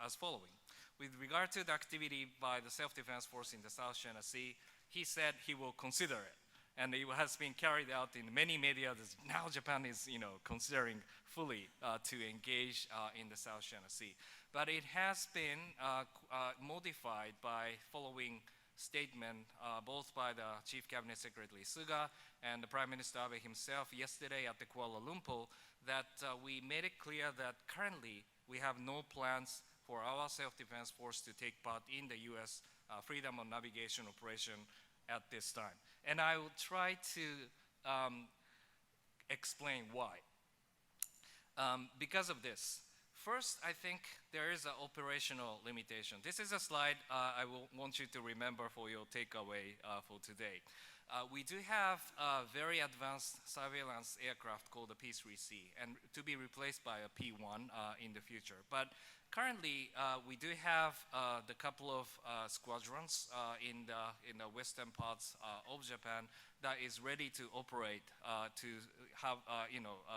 Speaker 5: as following. With regard to the activity by the self-defense force in the South China Sea, he said he will consider it. And it has been carried out in many media. Now Japan is, considering fully to engage in the South China Sea. But it has been modified by following statement both by the Chief Cabinet Secretary Suga and the Prime Minister Abe himself yesterday at the Kuala Lumpur, that we made it clear that currently we have no plans for our self-defense force to take part in the U.S. freedom of navigation operation at this time. And I will try to explain why. Because of this, first, I think there is an operational limitation. This is a slide I will want you to remember for your takeaway for today. We do have a very advanced surveillance aircraft called the P3C, and to be replaced by a P1 in the future. But currently, we do have the couple of squadrons in the western parts of Japan that is ready to operate to have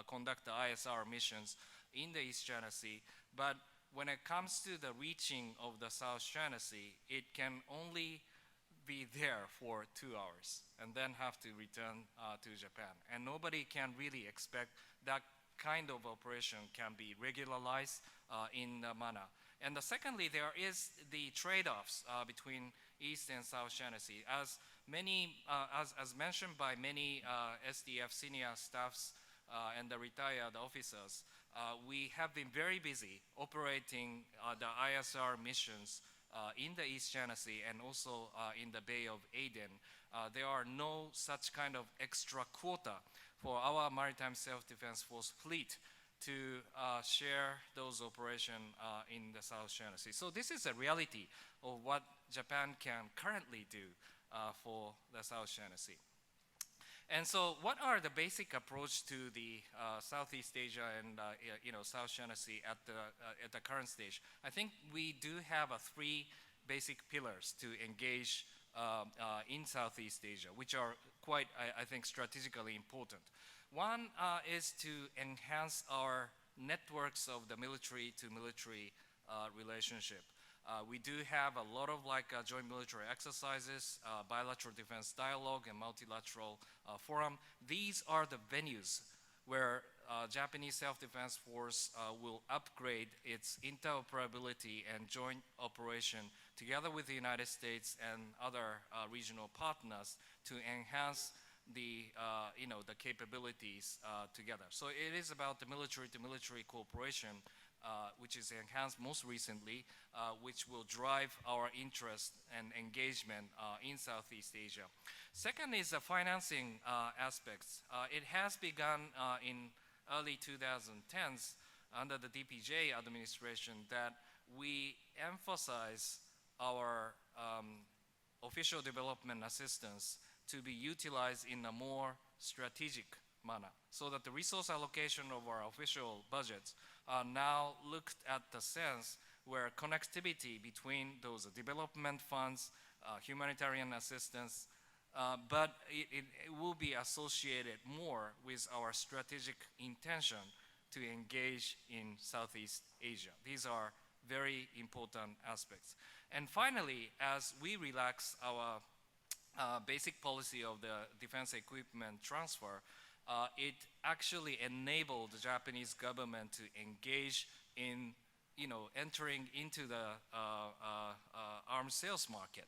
Speaker 5: conduct the ISR missions in the East China Sea. But when it comes to the reaching of the South China Sea, it can only be there for 2 hours and then have to return to Japan. And nobody can really expect that kind of operation can be regularized in the manner. And secondly, there is the trade-offs between East and South China Sea. As mentioned by many SDF senior staffs and the retired officers, we have been very busy operating the ISR missions in the East China Sea and also in the Bay of Aden. There are no such kind of extra quota for our Maritime Self-Defense Force fleet to share those operations in the South China Sea. So this is a reality of what Japan can currently do for the South China Sea. And so what are the basic approach to the Southeast Asia and South China Sea at the current stage? I think we do have three basic pillars to engage in Southeast Asia, which are quite, I think, strategically important. One is to enhance our networks of the military-to-military relationship. We do have a lot of joint military exercises, bilateral defense dialogue, and multilateral forum. These are the venues where Japanese self-defense force will upgrade its interoperability and joint operation together with the United States and other regional partners to enhance the capabilities together. So it is about the military-to-military cooperation, which is enhanced most recently, which will drive our interest and engagement in Southeast Asia. Second is the financing aspects. It has begun in early 2010s under the DPJ administration that we emphasize our official development assistance to be utilized in a more strategic manner, so that the resource allocation of our official budgets are now looked at the sense where connectivity between those development funds, humanitarian assistance, but it will be associated more with our strategic intention to engage in Southeast Asia. These are very important aspects. And finally, as we relax our basic policy of the defense equipment transfer, it actually enabled the Japanese government to engage in, entering into the arms sales market.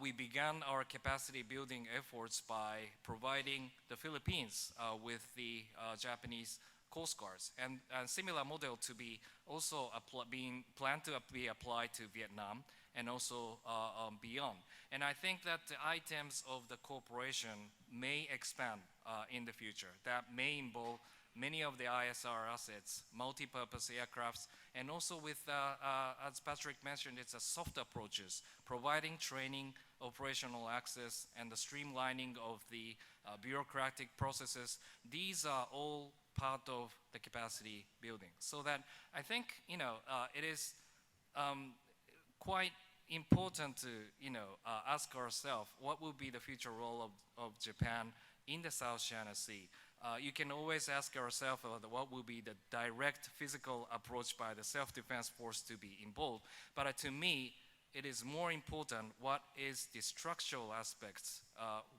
Speaker 5: we began our capacity building efforts by providing the Philippines with the Japanese Coast Guards, and similar model to be also being planned to be applied to Vietnam and also beyond. And I think that the items of the cooperation may expand in the future. That may involve many of the ISR assets, multi-purpose aircrafts, and also with, as Patrick mentioned, it's a soft approaches, providing training, operational access, and the streamlining of the bureaucratic processes. These are all part of the capacity building. So that I think, it is quite important to, ask ourselves what will be the future role of Japan in the South China Sea. You can always ask yourself what will be the direct physical approach by the self-defense force to be involved. But to me, it is more important what is the structural aspects,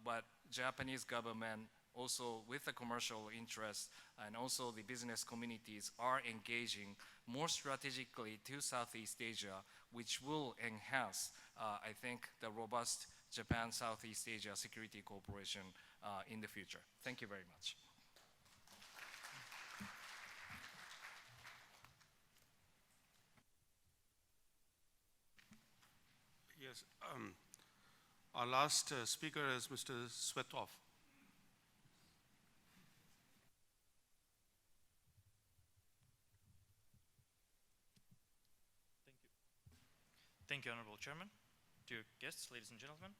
Speaker 5: what Japanese government also with the commercial interests and also the business communities are engaging more strategically to Southeast Asia, which will enhance, I think, the robust Japan-Southeast Asia security cooperation in the future. Thank you very much.
Speaker 1: Yes, our last speaker is Mr. Svetov.
Speaker 6: Thank you, Honorable Chairman, dear guests, ladies and gentlemen.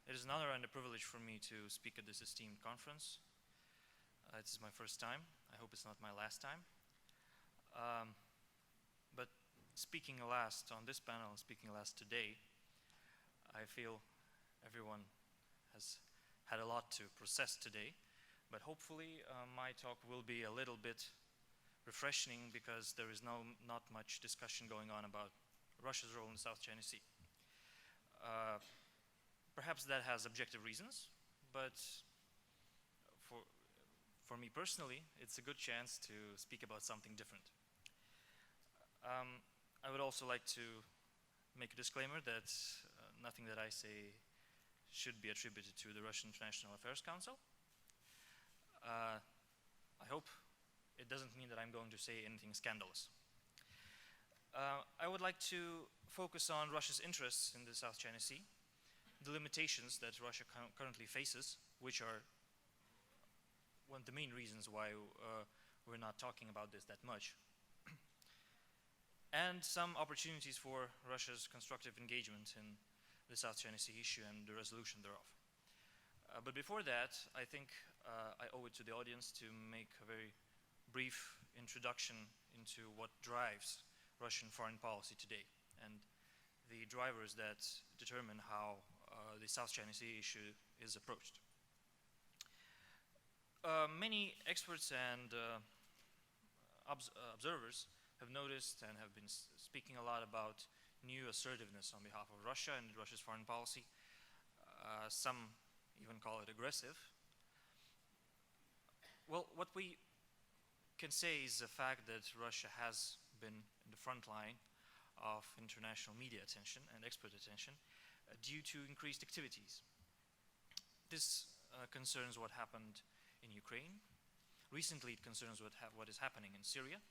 Speaker 6: It is an honor and a privilege for me to speak at this esteemed conference. This is my first time. I hope it's not my last time. But speaking last on this panel, speaking last today, I feel everyone has had a lot to process today. But hopefully my talk will be a little bit refreshing because there is not much discussion going on about Russia's role in the South China Sea. Perhaps that has objective reasons, but for me personally, it's a good chance to speak about something different. I would also like to make a disclaimer that nothing that I say should be attributed to the Russian International Affairs Council. I hope it doesn't mean that I'm going to say anything scandalous. I would like to focus on Russia's interests in the South China Sea, the limitations that Russia currently faces, which are one of the main reasons why we're not talking about this that much, and some opportunities for Russia's constructive engagement in the South China Sea issue and the resolution thereof. But before that, I think I owe it to the audience to make a very brief introduction into what drives Russian foreign policy today and the drivers that determine how the South China Sea issue is approached. Many experts and observers have noticed and have been speaking a lot about new assertiveness on behalf of Russia and Russia's foreign policy. Some even call it aggressive. Well, what we can say is the fact that Russia has been in the front line of international media attention and expert attention due to increased activities. This concerns what happened in Ukraine. Recently, it concerns what is happening in Syria.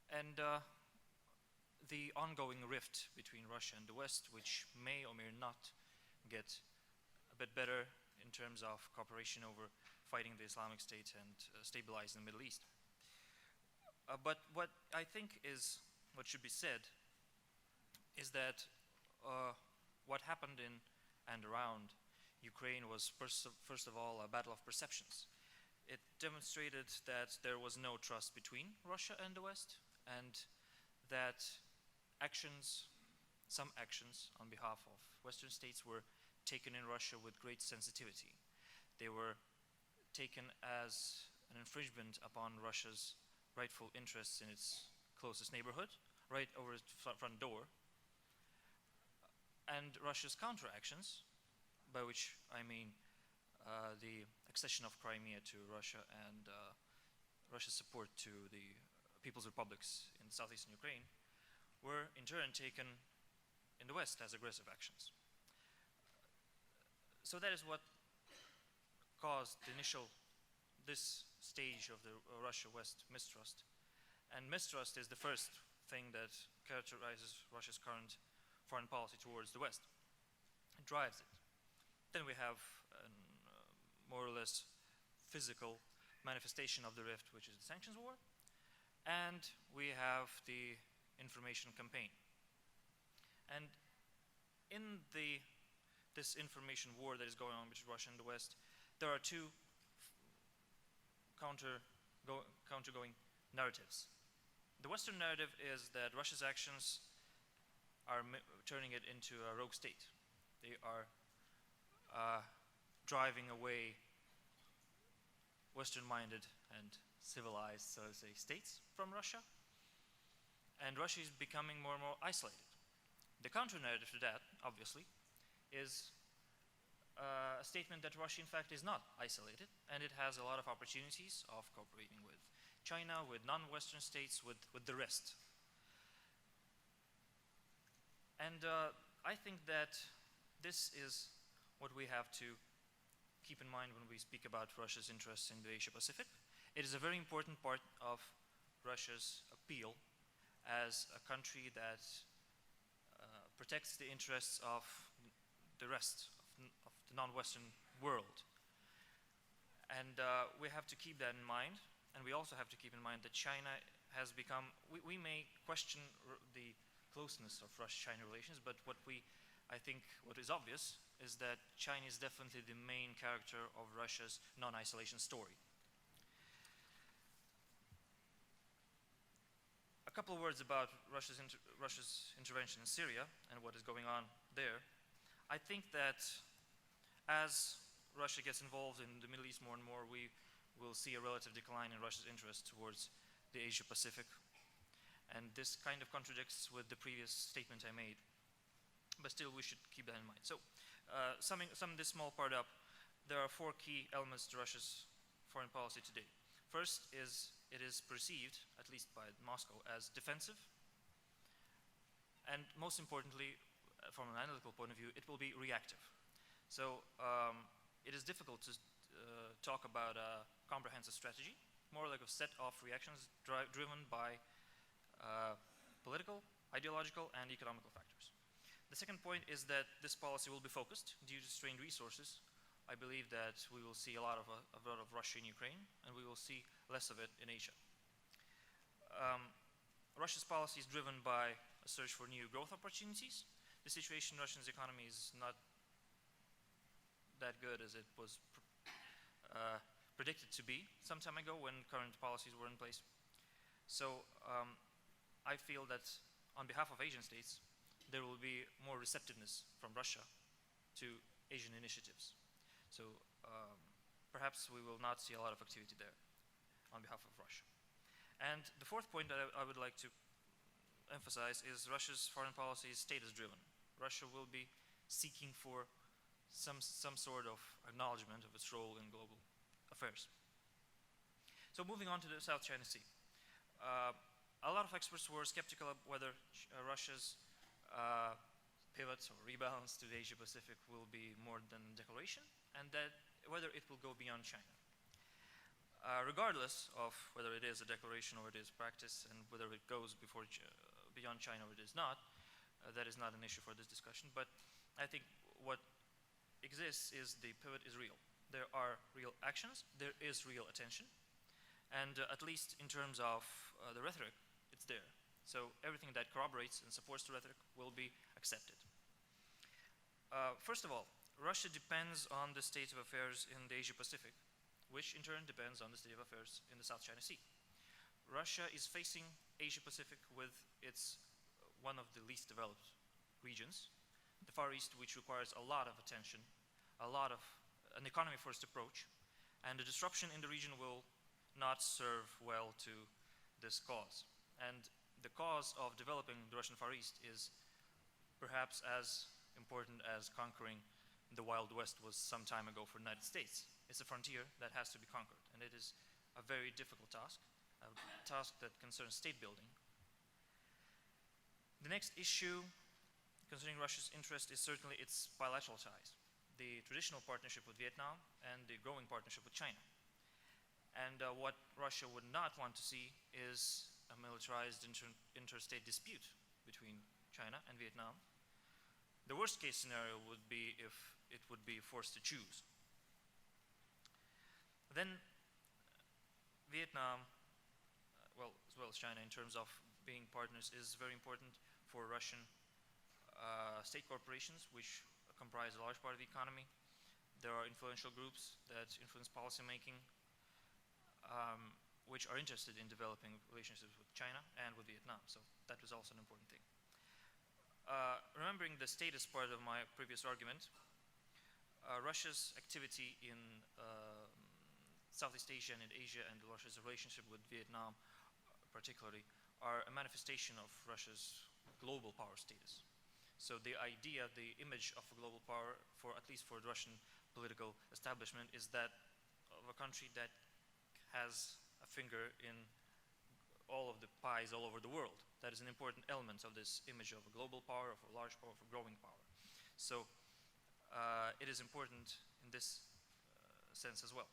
Speaker 6: And the ongoing rift between Russia and the West, which may or may not get a bit better in terms of cooperation over fighting the Islamic State and stabilizing the Middle East. But what I think is, what should be said, is that what happened in and around Ukraine was first of all a battle of perceptions. It demonstrated that there was no trust between Russia and the West, and that some actions on behalf of Western states were taken in Russia with great sensitivity. They were taken as an infringement upon Russia's rightful interests in its closest neighborhood, right over its front door, and Russia's counteractions, by which I mean the accession of Crimea to Russia and Russia's support to the People's Republics in southeastern Ukraine, were in turn taken in the West as aggressive actions. So that is what caused this stage of the Russia-West mistrust. And mistrust is the first thing that characterizes Russia's current foreign policy towards the West. It drives it. Then we have a more or less physical manifestation of the rift, which is the sanctions war. And we have the information campaign. And in this information war that is going on between Russia and the West, there are two countergoing narratives. The Western narrative is that Russia's actions are turning it into a rogue state. They are driving away Western-minded and civilized, so to say, states from Russia. And Russia is becoming more and more isolated. The counter-narrative to that, obviously, is a statement that Russia, in fact, is not isolated, and it has a lot of opportunities of cooperating with China, with non-Western states, with the rest. And I think that this is what we have to keep in mind when we speak about Russia's interests in the Asia-Pacific. It is a very important part of Russia's appeal as a country that protects the interests of the rest of the non-Western world. And we have to keep that in mind. And we also have to keep in mind that China has become, we may question the closeness of Russia-China relations, but what is obvious is that China is definitely the main character of Russia's non-isolation story. A couple of words about Russia's intervention in Syria and what is going on there. I think that as Russia gets involved in the Middle East more and more, we will see a relative decline in Russia's interest towards the Asia-Pacific. And this kind of contradicts with the previous statement I made. But still, we should keep that in mind. So, summing this small part up, there are four key elements to Russia's foreign policy today. First is it is perceived, at least by Moscow, as defensive. And most importantly, from an analytical point of view, it will be reactive. So it is difficult to talk about a comprehensive strategy, more like a set of reactions driven by political, ideological, and economical factors. The second point is that this policy will be focused due to strained resources. I believe that we will see a lot of Russia in Ukraine, and we will see less of it in Asia. Russia's policy is driven by a search for new growth opportunities. The situation in Russia's economy is not that good as it was predicted to be some time ago when current policies were in place. So I feel that on behalf of Asian states, there will be more receptiveness from Russia to Asian initiatives. So perhaps we will not see a lot of activity there on behalf of Russia. And the fourth point that I would like to emphasize is Russia's foreign policy is status-driven. Russia will be seeking for some sort of acknowledgement of its role in global affairs. So moving on to the South China Sea. A lot of experts were skeptical of whether Russia's pivots or rebalance to the Asia-Pacific will be more than a declaration, and that whether it will go beyond China. Regardless of whether it is a declaration or it is practice, and whether it goes beyond China or it is not, that is not an issue for this discussion. But I think what exists is the pivot is real. There are real actions, there is real attention, and at least in terms of the rhetoric, it's there. So everything that corroborates and supports the rhetoric will be accepted. First of all, Russia depends on the state of affairs in the Asia-Pacific, which in turn depends on the state of affairs in the South China Sea. Russia is facing Asia-Pacific with its one of the least developed regions, the Far East, which requires a lot of attention, an economy-first approach, and the disruption in the region will not serve well to this cause. And the cause of developing the Russian Far East is perhaps as important as conquering the Wild West was some time ago for the United States. It's a frontier that has to be conquered, and it is a very difficult task, a task that concerns state building. The next issue concerning Russia's interest is certainly its bilateral ties, the traditional partnership with Vietnam and the growing partnership with China. And what Russia would not want to see is a militarized interstate dispute between China and Vietnam. The worst case scenario would be if it would be forced to choose. Then Vietnam, as well as China in terms of being partners, is very important for Russian state corporations, which comprise a large part of the economy. There are influential groups that influence policy making, which are interested in developing relationships with China and with Vietnam. So that was also an important thing. Remembering the status part of my previous argument, Russia's activity in Southeast Asia and in Asia, and Russia's relationship with Vietnam particularly, are a manifestation of Russia's global power status. So the idea, the image of a global power, at least for the Russian political establishment, is that of a country that has a finger in all of the pies all over the world. That is an important element of this image of a global power, of a large power, of a growing power. So it is important in this sense as well.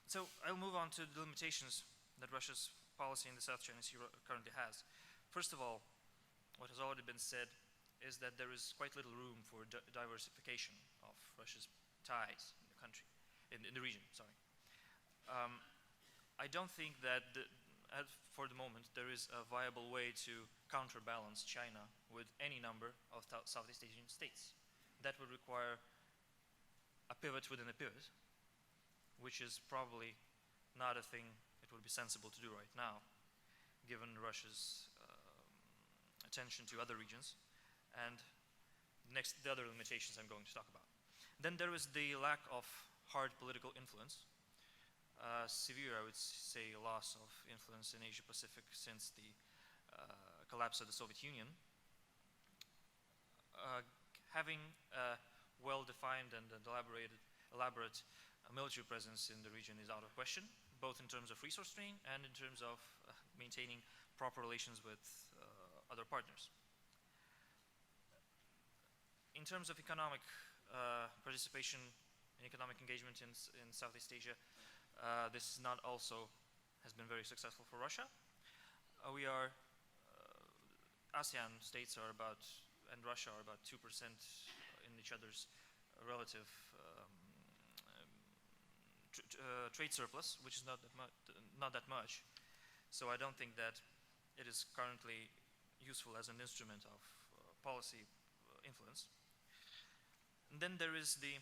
Speaker 6: So I'll move on to the limitations that Russia's policy in the South China Sea currently has. First of all, what has already been said is that there is quite little room for diversification of Russia's ties in the country, in the region, sorry. I don't think that for the moment there is a viable way to counterbalance China with any number of Southeast Asian states. That would require a pivot within a pivot, which is probably not a thing it would be sensible to do right now, given Russia's attention to other regions, and the other limitations I'm going to talk about. Then there is the lack of hard political influence. Severe, I would say, loss of influence in Asia Pacific since the collapse of the Soviet Union. Having a well-defined and elaborate military presence in the region is out of question, both in terms of resource strain and in terms of maintaining proper relations with other partners. In terms of economic participation and economic engagement in Southeast Asia, this is not also has been very successful for Russia. ASEAN states are about, and Russia are about 2% in each other's relative trade surplus, which is not that much. So I don't think that it is currently useful as an instrument of policy influence. And then there is the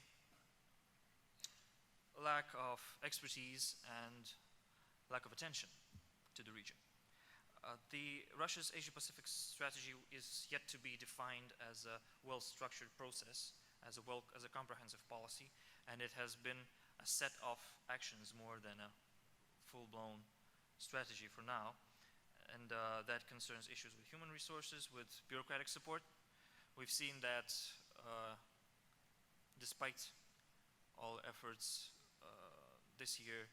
Speaker 6: lack of expertise and lack of attention to the region. Russia's Asia-Pacific strategy is yet to be defined as a well-structured process, as a comprehensive policy, and it has been a set of actions more than a full-blown strategy for now. And that concerns issues with human resources, with bureaucratic support. We've seen that despite all efforts this year,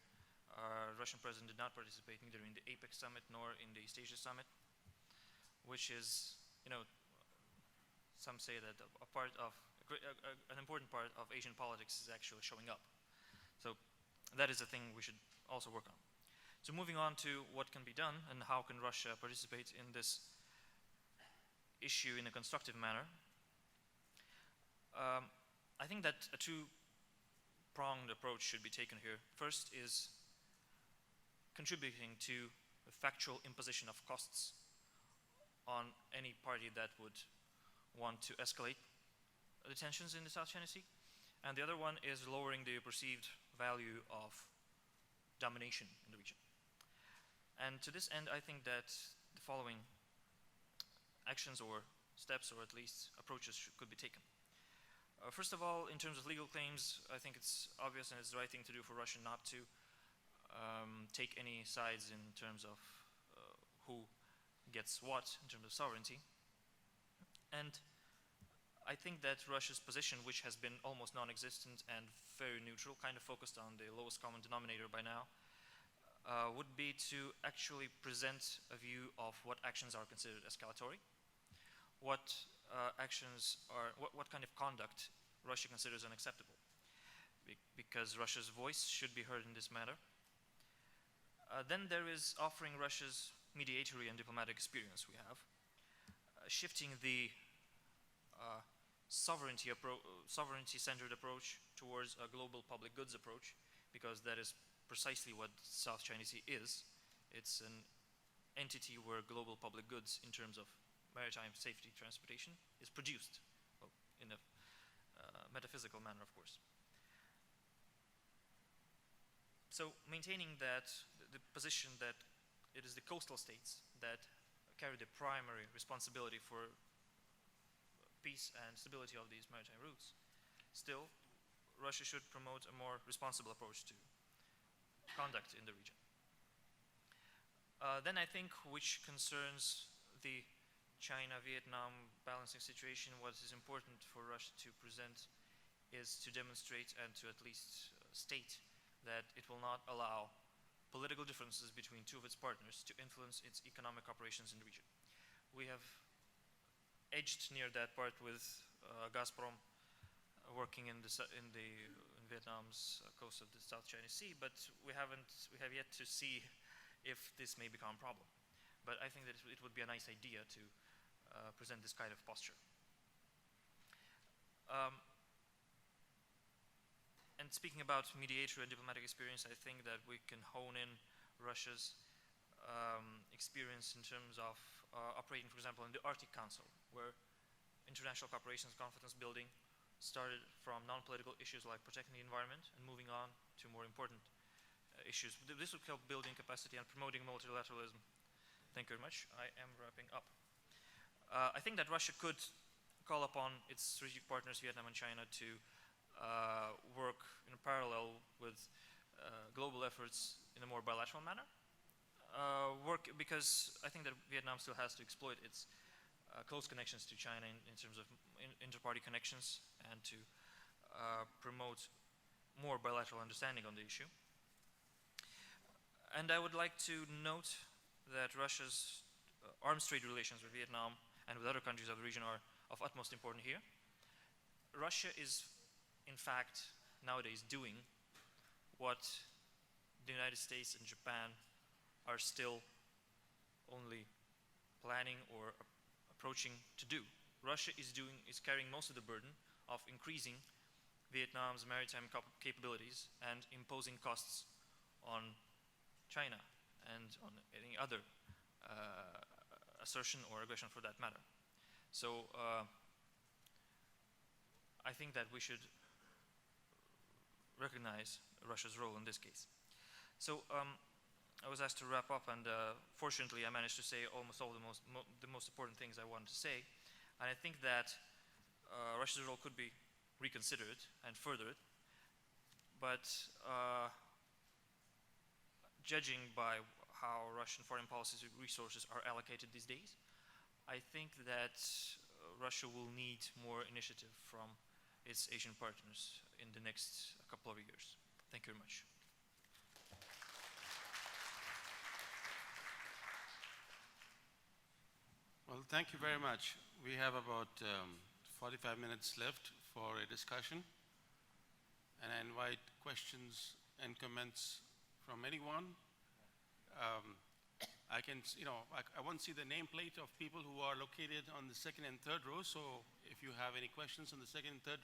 Speaker 6: our Russian president did not participate neither in the APEC summit nor in the East Asia summit, which is, some say that an important part of Asian politics is actually showing up. So that is a thing we should also work on. So moving on to what can be done and how can Russia participate in this issue in a constructive manner. I think that a two-pronged approach should be taken here. First is contributing to the factual imposition of costs on any party that would want to escalate the tensions in the South China Sea. And the other one is lowering the perceived value of domination in the region. And to this end, I think that the following actions or steps, or at least approaches, could be taken. First of all, in terms of legal claims, I think it's obvious and it's the right thing to do for Russia not to take any sides in terms of who gets what in terms of sovereignty. And I think that Russia's position, which has been almost non-existent and very neutral, kind of focused on the lowest common denominator by now, would be to actually present a view of what actions are considered escalatory, what what kind of conduct Russia considers unacceptable, because Russia's voice should be heard in this matter. Then there is offering Russia's mediatory and diplomatic experience we have, shifting the sovereignty-centered approach towards a global public goods approach, because that is precisely what South China Sea is. It's an entity where global public goods, in terms of maritime safety transportation, is produced, well, in a metaphysical manner, of course. So maintaining that the position that it is the coastal states that carry the primary responsibility for peace and stability of these maritime routes, still Russia should promote a more responsible approach to conduct in the region. Then I think, which concerns the China-Vietnam balancing situation, what is important for Russia to present is to demonstrate and to at least state that it will not allow political differences between two of its partners to influence its economic operations in the region. We have edged near that part with Gazprom working in Vietnam's coast of the South China Sea, but we have yet to see if this may become a problem. But I think that it would be a nice idea to present this kind of posture. And speaking about mediatory and diplomatic experience, I think that we can hone in Russia's experience in terms of operating, for example, in the Arctic Council, where international cooperation and confidence building started from non-political issues like protecting the environment and moving on to more important issues. This would help building capacity and promoting multilateralism. Thank you very much. I am wrapping up. I think that Russia could call upon its strategic partners, Vietnam and China, to work in parallel with global efforts in a more bilateral manner. Because I think that Vietnam still has to exploit its close connections to China in terms of inter-party connections, and to promote more bilateral understanding on the issue. And I would like to note that Russia's arms trade relations with Vietnam and with other countries of the region are of utmost importance here. Russia is, in fact, nowadays doing what the United States and Japan are still only planning or approaching to do. Russia is carrying most of the burden of increasing Vietnam's maritime capabilities and imposing costs on China and on any other assertion or aggression for that matter. So I think that we should recognize Russia's role in this case. So I was asked to wrap up, and fortunately I managed to say almost all the most important things I wanted to say. And I think that Russia's role could be reconsidered and furthered, but judging by how Russian foreign policy resources are allocated these days, I think that Russia will need more initiative from its Asian partners in the next couple of years. Thank you very much.
Speaker 1: Well, thank you very much. We have about 45 minutes left for a discussion, and I invite questions and comments from anyone. I won't see the nameplate of people who are located on the second and third row, so if you have any questions on the second and third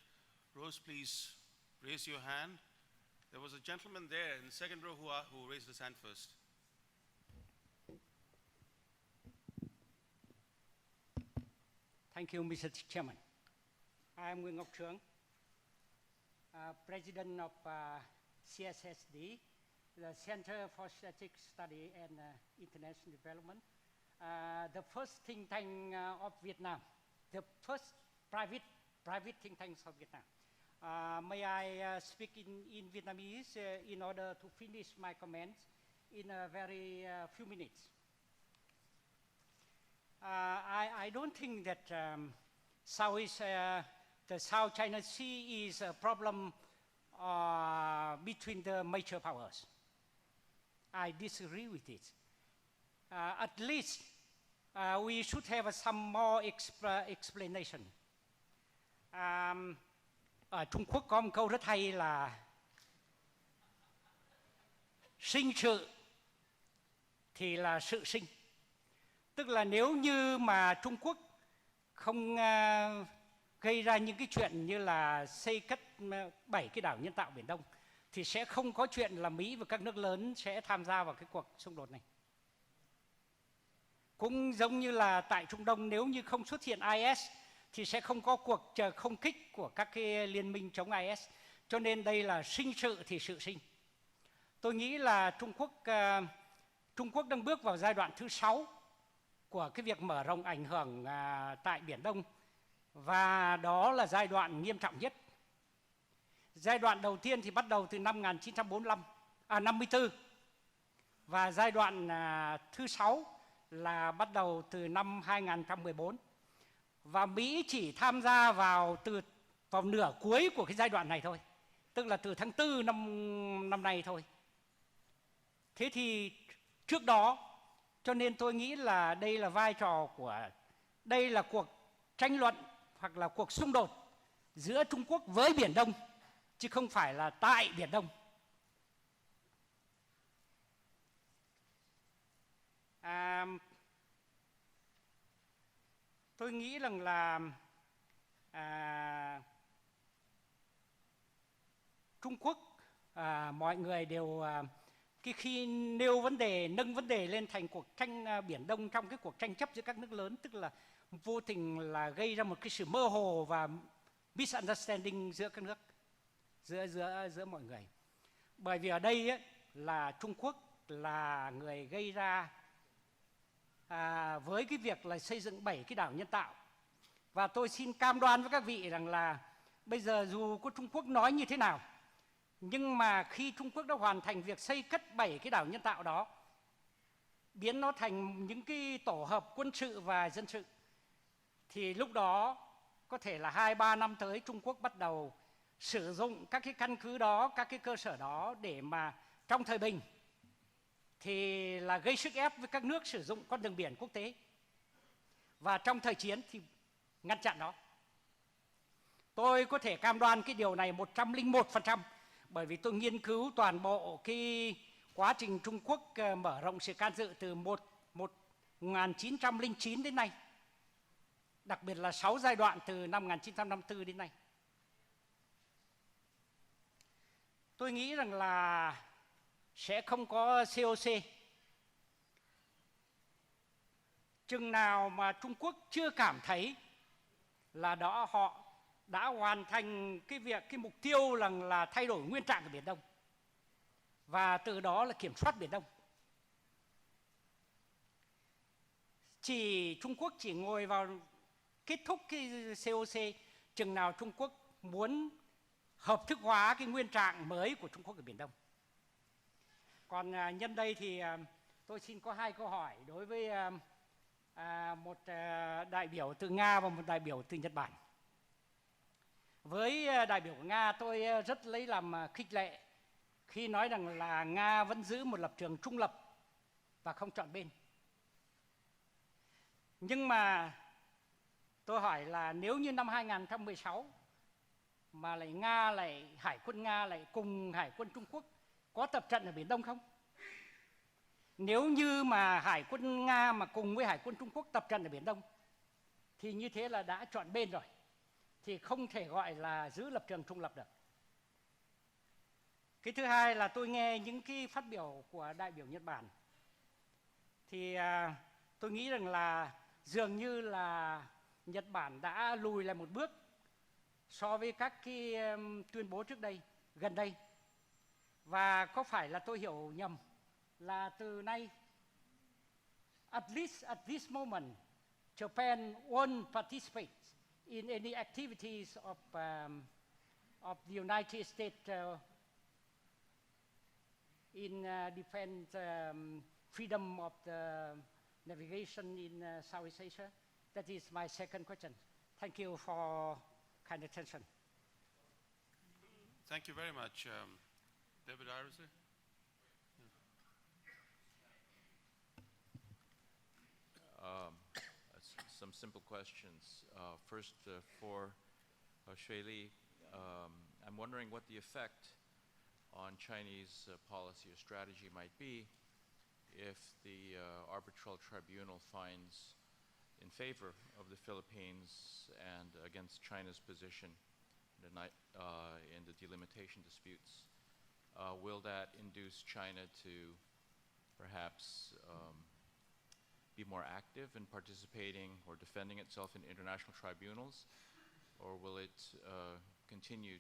Speaker 1: rows, please raise your hand. There was a gentleman there in the second row who raised his hand first.
Speaker 7: Thank you, Mr. Chairman. I am Nguyen, President of CSSD, the Center for Strategic Study and International Development, the first think tank of Vietnam, the first private think tank of Vietnam. May I speak in Vietnamese in order to finish my comments in a very few minutes? I don't think that the South China Sea is a problem between the major powers. I disagree with it. At least we should have some more explanation. Ở Trung Quốc có một câu rất hay là sinh sự thì là sự sinh. Tức là nếu như mà Trung Quốc không gây ra những cái chuyện như là xây cất 7 cái đảo nhân tạo Biển Đông thì sẽ không có chuyện là Mỹ và các nước lớn sẽ tham gia vào cái cuộc xung đột này. Cũng giống như là tại Trung Đông, nếu như không xuất hiện IS thì sẽ không có cuộc không kích của các cái liên minh chống IS. Cho nên đây là sinh sự thì sự sinh. Tôi nghĩ là Trung Quốc đang bước vào giai đoạn thứ 6 của cái việc mở rộng ảnh hưởng tại Biển Đông. Và đó là giai đoạn nghiêm trọng nhất. Giai đoạn đầu tiên thì bắt đầu từ năm 54. Và giai đoạn thứ 6 là bắt đầu từ năm 2014. Và Mỹ chỉ tham gia vào nửa cuối của cái giai đoạn này thôi. Tức là từ tháng 4 năm nay thôi. Thế thì trước đó, cho nên tôi nghĩ là đây là vai trò đây là cuộc tranh luận hoặc là cuộc xung đột giữa Trung Quốc với Biển Đông, chứ không phải là tại Biển Đông. Tôi nghĩ rằng là Trung Quốc mọi người đều khi nâng vấn đề lên thành cuộc tranh Biển Đông trong cái cuộc tranh chấp giữa các nước lớn, tức là vô tình là gây ra một cái sự mơ hồ và misunderstanding giữa các nước, giữa mọi người. Bởi vì ở đây ấy, là Trung Quốc là người gây ra với cái việc là xây dựng 7 cái đảo nhân tạo. Và tôi xin cam đoan với các vị rằng là bây giờ dù có Trung Quốc nói như thế nào, nhưng mà khi Trung Quốc đã hoàn thành việc xây cất 7 cái đảo nhân tạo đó, biến nó thành những cái tổ hợp quân sự và dân sự, thì lúc đó có thể là 2-3 năm tới Trung Quốc bắt đầu sử dụng các cái căn cứ đó, các cái cơ sở đó để mà trong thời bình thì là gây sức ép với các nước sử dụng con đường biển quốc tế. Và trong thời chiến thì ngăn chặn nó. Tôi có thể cam đoan cái điều này 101%, bởi vì tôi nghiên cứu toàn bộ cái quá trình Trung Quốc mở rộng sự can dự từ 1909 đến nay. Đặc biệt là 6 giai đoạn từ năm 1954 đến nay. Tôi nghĩ rằng là sẽ không có COC chừng nào mà Trung Quốc chưa cảm thấy là họ đã hoàn thành cái mục tiêu là thay đổi nguyên trạng của Biển Đông và từ đó là kiểm soát Biển Đông. Trung Quốc chỉ ngồi vào kết thúc cái COC chừng nào Trung Quốc muốn hợp thức hóa cái nguyên trạng mới của Trung Quốc ở Biển Đông. Còn nhân đây thì tôi xin có 2 câu hỏi đối với một đại biểu từ Nga và một đại biểu từ Nhật Bản. Với đại biểu của Nga, tôi rất lấy làm khích lệ khi nói rằng là Nga vẫn giữ một lập trường trung lập và không chọn bên. Nhưng mà tôi hỏi là nếu như năm 2016 mà Hải quân Nga lại cùng Hải quân Trung Quốc có tập trận ở Biển Đông không? Nếu như mà Hải quân Nga mà cùng với Hải quân Trung Quốc tập trận ở Biển Đông thì như thế là đã chọn bên rồi, thì không thể gọi là giữ lập trường trung lập được. Cái thứ hai là tôi nghe những cái phát biểu của đại biểu Nhật Bản thì tôi nghĩ rằng là dường như là Nhật Bản đã lùi lại một bước so với các cái tuyên bố trước đây, gần đây. Và có phải là tôi hiểu nhầm là từ nay, at least at this moment, Japan won't participate in any activities of the United States in defense freedom of the navigation in Southeast Asia? That is my second question. Thank you for kind attention.
Speaker 1: Thank you very much. David Iverson?
Speaker 8: simple questions. First, for Chellaney, I'm wondering what the effect on Chinese policy or strategy might be if the arbitral tribunal finds in favor of the Philippines and against China's position in the delimitation disputes. Will that induce China to perhaps be more active in participating or defending itself in international tribunals, or will it continue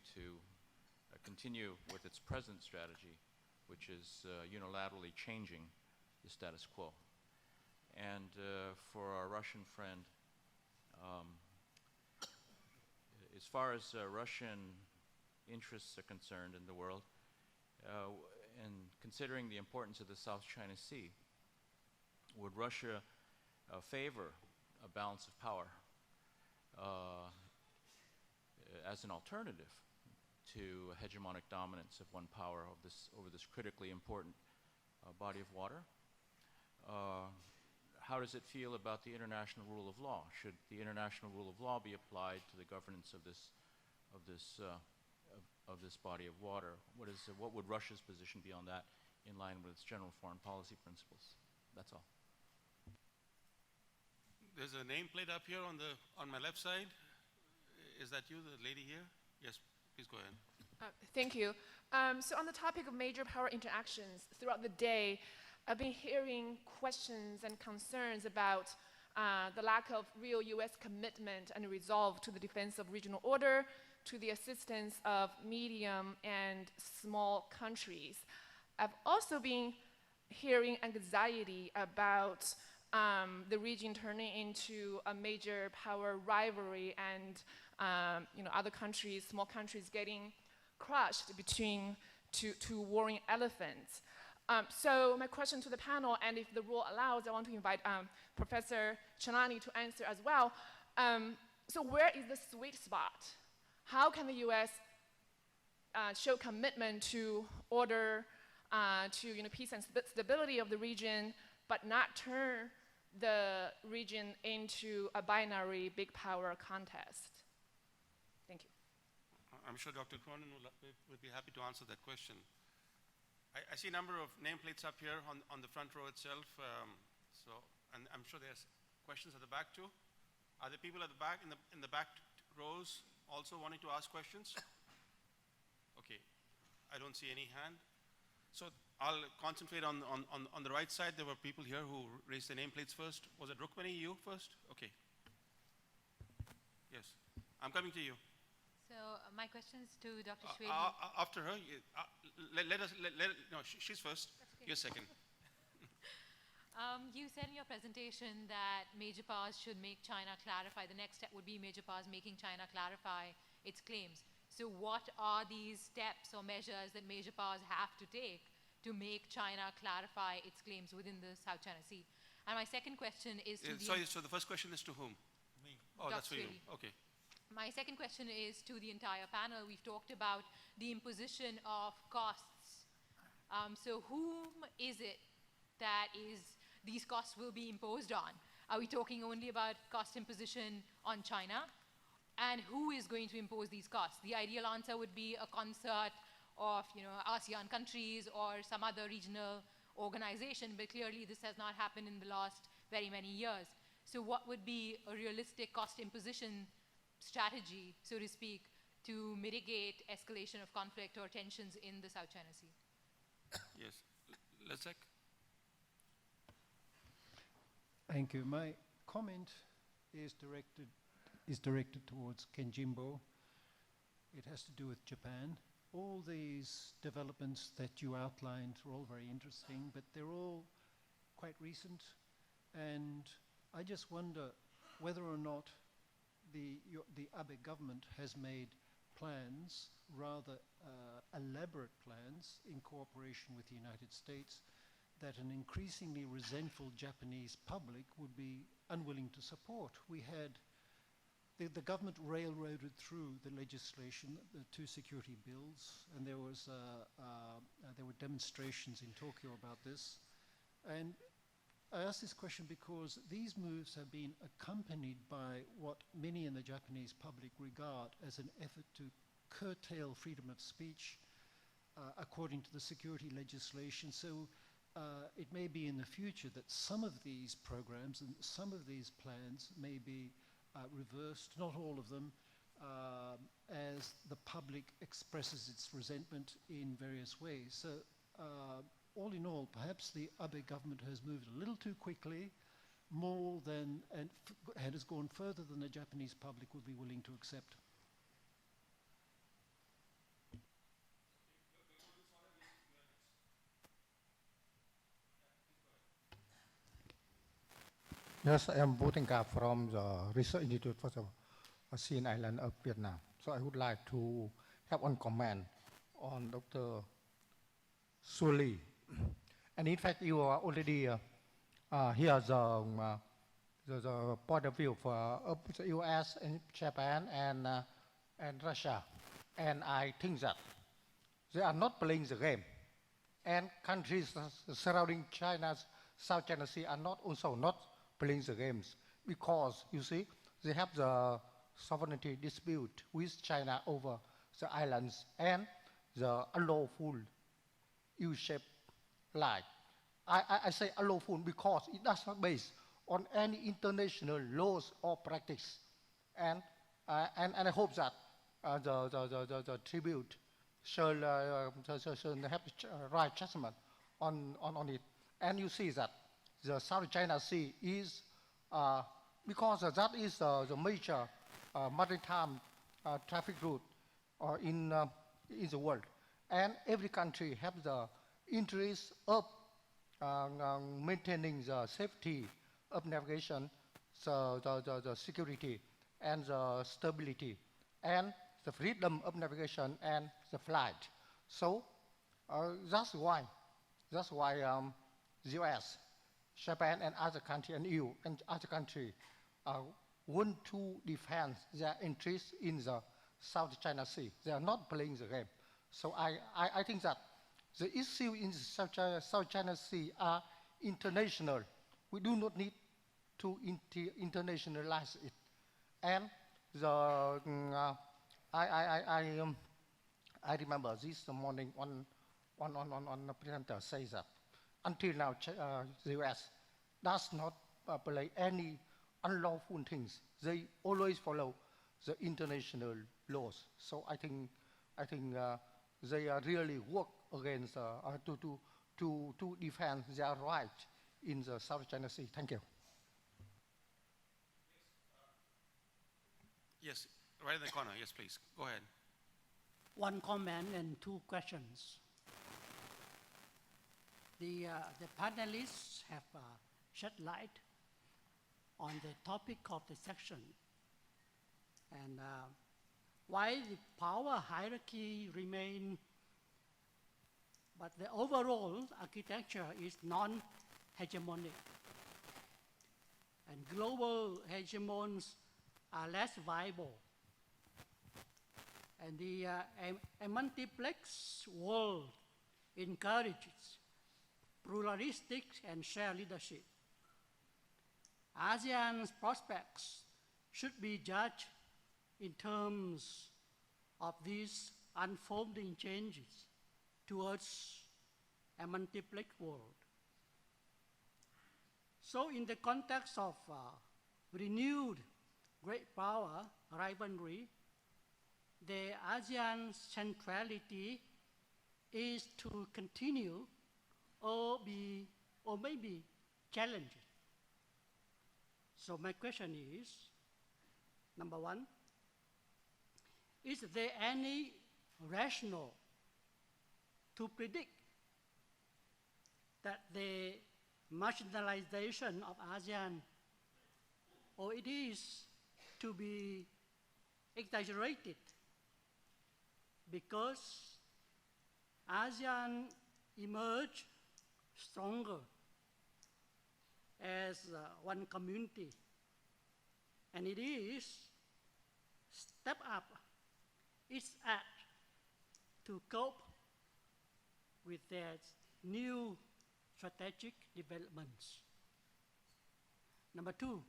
Speaker 8: with its present strategy, which is unilaterally changing the status quo? And for our Russian friend, as far as Russian interests are concerned in the world, and considering the importance of the South China Sea, would Russia favor a balance of power as an alternative to hegemonic dominance of one power over this critically important body of water? How does it feel about the international rule of law? Should the international rule of law be applied to the governance of this body of water? What would Russia's position be on that, in line with its general foreign policy principles? That's all.
Speaker 1: There's a nameplate up here on my left side. Is that you, the lady here? Yes, please go ahead.
Speaker 9: Thank you. So on the topic of major power interactions, throughout the day, I've been hearing questions and concerns about the lack of real U.S. commitment and resolve to the defense of regional order, to the assistance of medium and small countries. I've also been hearing anxiety about the region turning into a major power rivalry and other countries, small countries, getting crushed between two warring elephants. So my question to the panel, and if the rule allows, I want to invite Professor Chellaney to answer as well. So where is the sweet spot? How can the U.S. show commitment to order, to peace and stability of the region, but not turn the region into a binary big power contest? Thank you.
Speaker 1: I'm sure Dr. Cronin would be happy to answer that question. I see a number of nameplates up here on the front row itself. And I'm sure there's questions at the back too. Are there people at the back, in the back rows, also wanting to ask questions? Okay, I don't see any hand. So I'll concentrate on the right side. There were people here who raised their nameplates first. Was it Rukmani, you first? Okay. Yes, I'm coming to you.
Speaker 10: So my question is to Dr. Chellaney.
Speaker 1: After her, she's first.
Speaker 10: Okay.
Speaker 1: You're second.
Speaker 10: You said in your presentation that major powers should make China clarify. The next step would be major powers making China clarify its claims. So what are these steps or measures that major powers have to take to make China clarify its claims within the South China Sea? And my second question is to
Speaker 1: Sorry, so the first question is to whom?
Speaker 4: Me.
Speaker 1: Oh,
Speaker 10: Dr.
Speaker 1: that's for you.
Speaker 10: Chellaney.
Speaker 1: Okay.
Speaker 10: My second question is to the entire panel. We've talked about the imposition of costs. So whom is it that these costs will be imposed on? Are we talking only about cost imposition on China? And who is going to impose these costs? The ideal answer would be a concert of ASEAN countries or some other regional organization, but clearly this has not happened in the last very many years. So what would be a realistic cost imposition strategy, so to speak, to mitigate escalation of conflict or tensions in the South China Sea?
Speaker 1: Yes. Leszek?
Speaker 11: Thank you. My comment is directed towards Jimbo. It has to do with Japan. All these developments that you outlined are all very interesting, but they're all quite recent. And I just wonder whether or not the Abe government has made plans, rather elaborate plans, in cooperation with the United States, that an increasingly resentful Japanese public would be unwilling to support. We had the government railroaded through the legislation, the two security bills, and there were demonstrations in Tokyo about this. And I ask this question because these moves have been accompanied by what many in the Japanese public regard as an effort to curtail freedom of speech according to the security legislation. So it may be in the future that some of these programs and some of these plans may be reversed, not all of them, as the public expresses its resentment in various ways. So all in all, perhaps the Abe government has moved a little too quickly, more than, and has gone further than the Japanese public would be willing to accept.
Speaker 12: Yes, I am Butenka from the Research Institute for the Sea Island of Vietnam. So I would like to have one comment on Dr. Sully. And in fact, you are already here the point of view of the US and Japan and Russia. And I think that they are not playing the game. And countries surrounding China's South China Sea are also not playing the games, because you see they have the sovereignty dispute with China over the islands and the unlawful U-shaped line. I say unlawful because it does not base on any international laws or practice, and I hope that the tribute shall have right judgment on it. And you see that the South China Sea is, because that is the major maritime traffic route in the world. And every country has the interest of maintaining the safety of navigation, the security and the stability, and the freedom of navigation and the flight. So that's why the US, Japan and other countries, and EU and other countries want to defend their interests in the South China Sea. They are not playing the game. So I think that the issue in the South China Sea are international. We do not need to internationalize it. And I remember this morning on the presenter says that until now the US does not play any unlawful things. They always follow the international laws. So I think they really work against to defend their right in the South China Sea. Thank you.
Speaker 1: Yes, right in the corner. Yes, please. Go ahead.
Speaker 7: One comment and two questions. The panelists have shed light on the topic of the section, and why the power hierarchy remain, but the overall architecture is non-hegemonic, and global hegemons are less viable. And the multiplex world encourages pluralistic and shared leadership. ASEAN's prospects should be judged in terms of these unfolding changes towards a multiplex world. So in the context of renewed great power rivalry, the ASEAN centrality is to continue or maybe challenged. So my question is, number one, is there any rationale to predict that the marginalization of ASEAN, or it is to be exaggerated because ASEAN emerged stronger as one community, and it is step up its act to cope with their new strategic developments. Number two,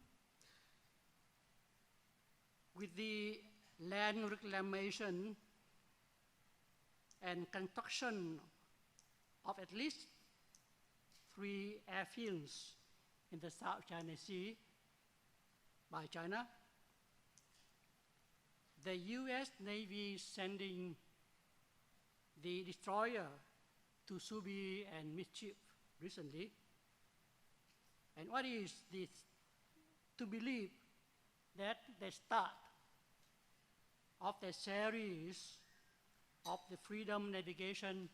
Speaker 7: with the land reclamation and construction of at least 3 airfields in the South China Sea by China, the US Navy sending the destroyer to Subi and Mischief recently. And what is this to believe that the start of the series of the freedom navigation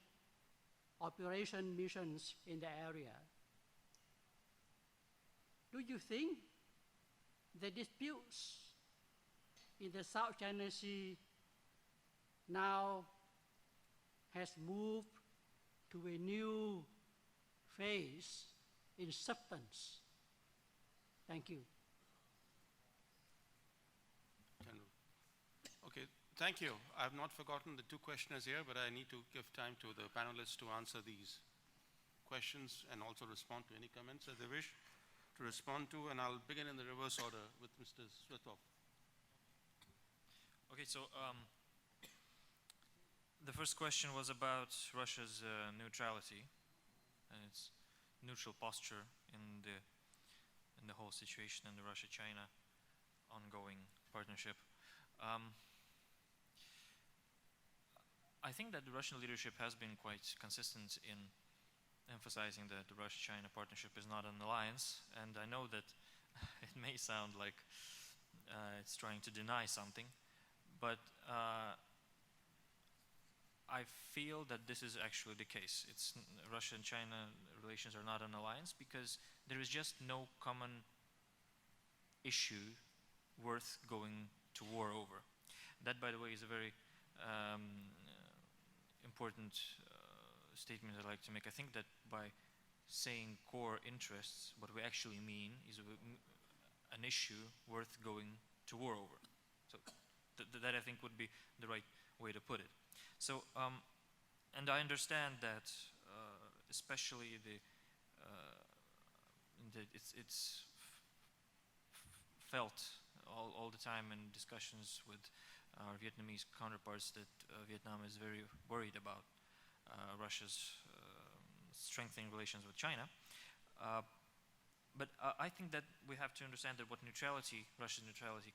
Speaker 7: operation missions in the area? Do you think the disputes in the South China Sea now has moved to a new phase in substance? Thank you.
Speaker 1: Okay, thank you. I've not forgotten the 2 questioners here, but I need to give time to the panelists to answer these questions and also respond to any comments that they wish to respond to, and I'll begin in the reverse order with Mr. Swetov.
Speaker 6: Okay, so the first question was about Russia's neutrality and its neutral posture in the whole situation in the Russia-China ongoing partnership. I think that the Russian leadership has been quite consistent in emphasizing that the Russia-China partnership is not an alliance, and I know that it may sound like it's trying to deny something, but I feel that this is actually the case. Russia and China relations are not an alliance because there is just no common issue worth going to war over. That, by the way, is a very important statement I'd like to make. I think that by saying core interests, what we actually mean is an issue worth going to war over. So that I think would be the right way to put it. So, and I understand that, especially it's felt all the time in discussions with our Vietnamese counterparts that Vietnam is very worried about Russia's strengthening relations with China. But I think that we have to understand that what Russian neutrality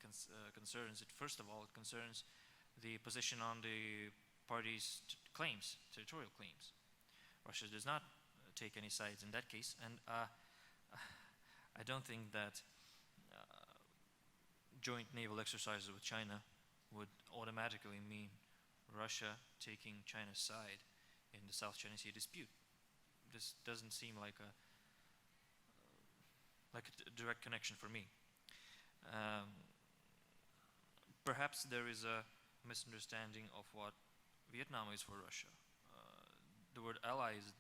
Speaker 6: concerns, first of all, it concerns the position on the parties' claims, territorial claims. Russia does not take any sides in that case, and I don't think that joint naval exercises with China would automatically mean Russia taking China's side in the South China Sea dispute. This doesn't seem like a direct connection for me. Perhaps there is a misunderstanding of what Vietnam is for Russia. The word ally is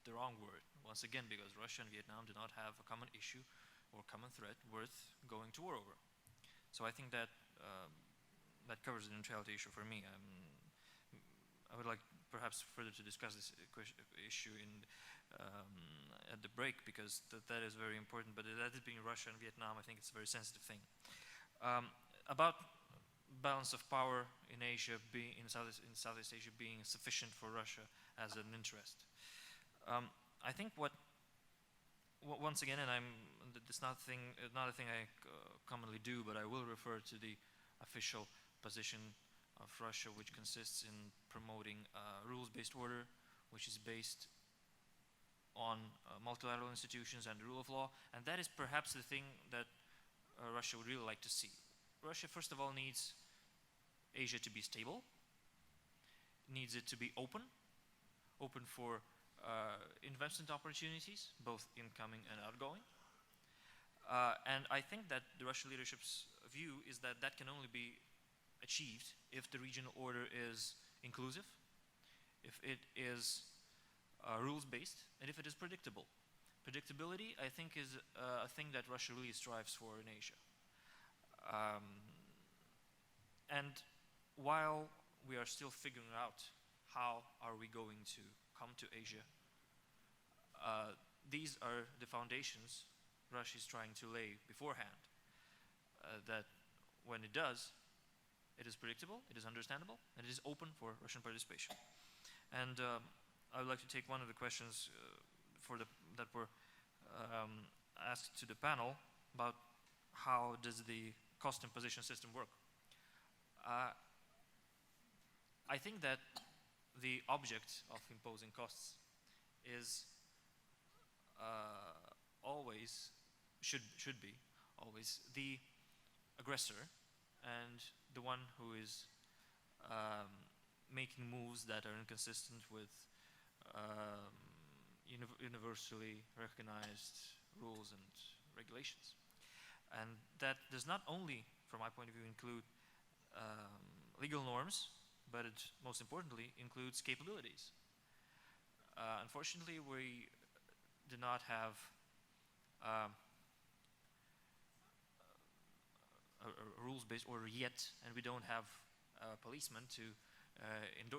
Speaker 6: the wrong word, once again, because Russia and Vietnam do not have a common issue or common threat worth going to war over. So I think that that covers the neutrality issue for me. I would like perhaps further to discuss this issue at the break, because that is very important, but that is being Russia and Vietnam, I think it's a very sensitive thing. About balance of power in Asia, in Southeast Asia being sufficient for Russia as an interest. I think once again, and it's not a thing I commonly do, but I will refer to the official position of Russia, which consists in promoting a rules-based order, which is based on multilateral institutions and the rule of law, and that is perhaps the thing that Russia would really like to see. Russia, first of all, needs Asia to be stable, needs it to be open for investment opportunities, both incoming and outgoing. And I think that the Russian leadership's view is that that can only be achieved if the regional order is inclusive, if it is rules-based, and if it is predictable. Predictability, I think, is a thing that Russia really strives for in Asia. And while we are still figuring out how are we going to come to Asia, these are the foundations Russia is trying to lay beforehand. That when it does, it is predictable, it is understandable, and it is open for Russian participation. And I would like to take one of the questions that were asked to the panel about how does the cost imposition system work. I think that the object of imposing costs is always, should be always the aggressor and the one who is making moves that are inconsistent with universally recognized rules and regulations. And that does not only, from my point of view, include legal norms, but it most importantly includes capabilities. Unfortunately, we do not have a rules-based order yet, and we don't have policemen to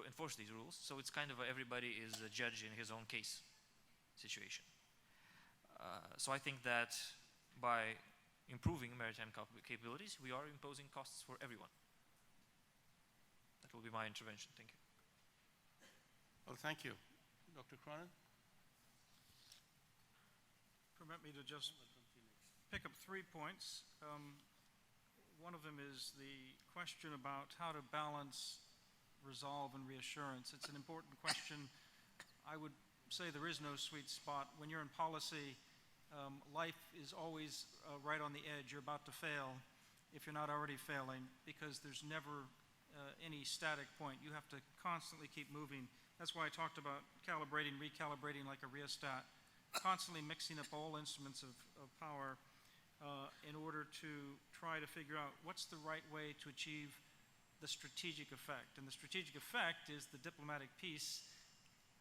Speaker 6: enforce these rules. So it's kind of everybody is a judge in his own case situation. So I think that by improving maritime capabilities, we are imposing costs for everyone. That will be my intervention. Thank you.
Speaker 1: Well, thank you. Dr. Cronin?
Speaker 4: Permit me to just pick up 3 points. One of them is the question about how to balance resolve and reassurance. It's an important question. I would say there is no sweet spot. When you're in policy, life is always right on the edge. You're about to fail if you're not already failing, because there's never any static point. You have to constantly keep moving. That's why I talked about calibrating, recalibrating like a rheostat, constantly mixing up all instruments of power in order to try to figure out what's the right way to achieve the strategic effect. And the strategic effect is the diplomatic peace,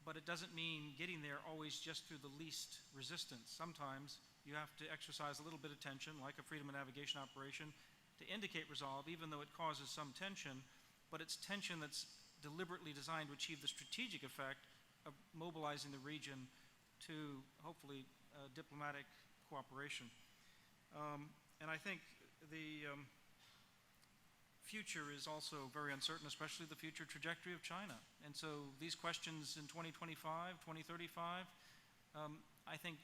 Speaker 4: but it doesn't mean getting there always just through the least resistance. Sometimes you have to exercise a little bit of tension, like a freedom of navigation operation, to indicate resolve, even though it causes some tension, but it's tension that's deliberately designed to achieve the strategic effect of mobilizing the region to, hopefully, diplomatic cooperation. And I think the future is also very uncertain, especially the future trajectory of China. And so these questions in 2025, 2035, I think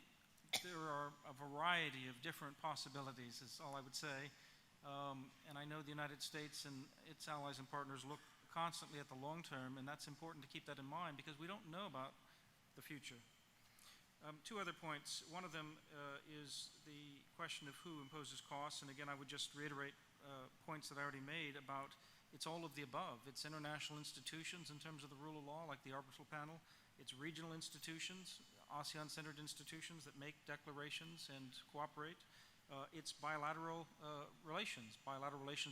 Speaker 4: there are a variety of different possibilities, is all I would say. And I know the United States and its allies and partners look constantly at the long term, and that's important to keep that in mind because we don't know about the future. 2 other points. One of them is the question of who imposes costs. And again, I would just reiterate points that I already made about it's all of the above. It's international institutions in terms of the rule of law, like the arbitral panel. It's regional institutions, ASEAN-centered institutions that make declarations and cooperate. It's bilateral relations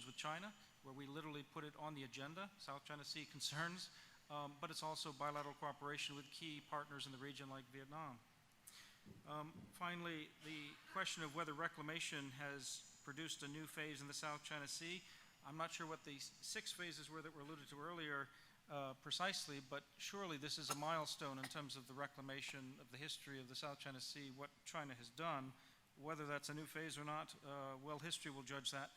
Speaker 4: with China, where we literally put it on the agenda, South China Sea concerns, but it's also bilateral cooperation with key partners in the region like Vietnam. Finally, the question of whether reclamation has produced a new phase in the South China Sea. I'm not sure what the 6 phases were that were alluded to earlier precisely, but surely this is a milestone in terms of the reclamation of the history of the South China Sea, what China has done. Whether that's a new phase or not, well, history will judge that.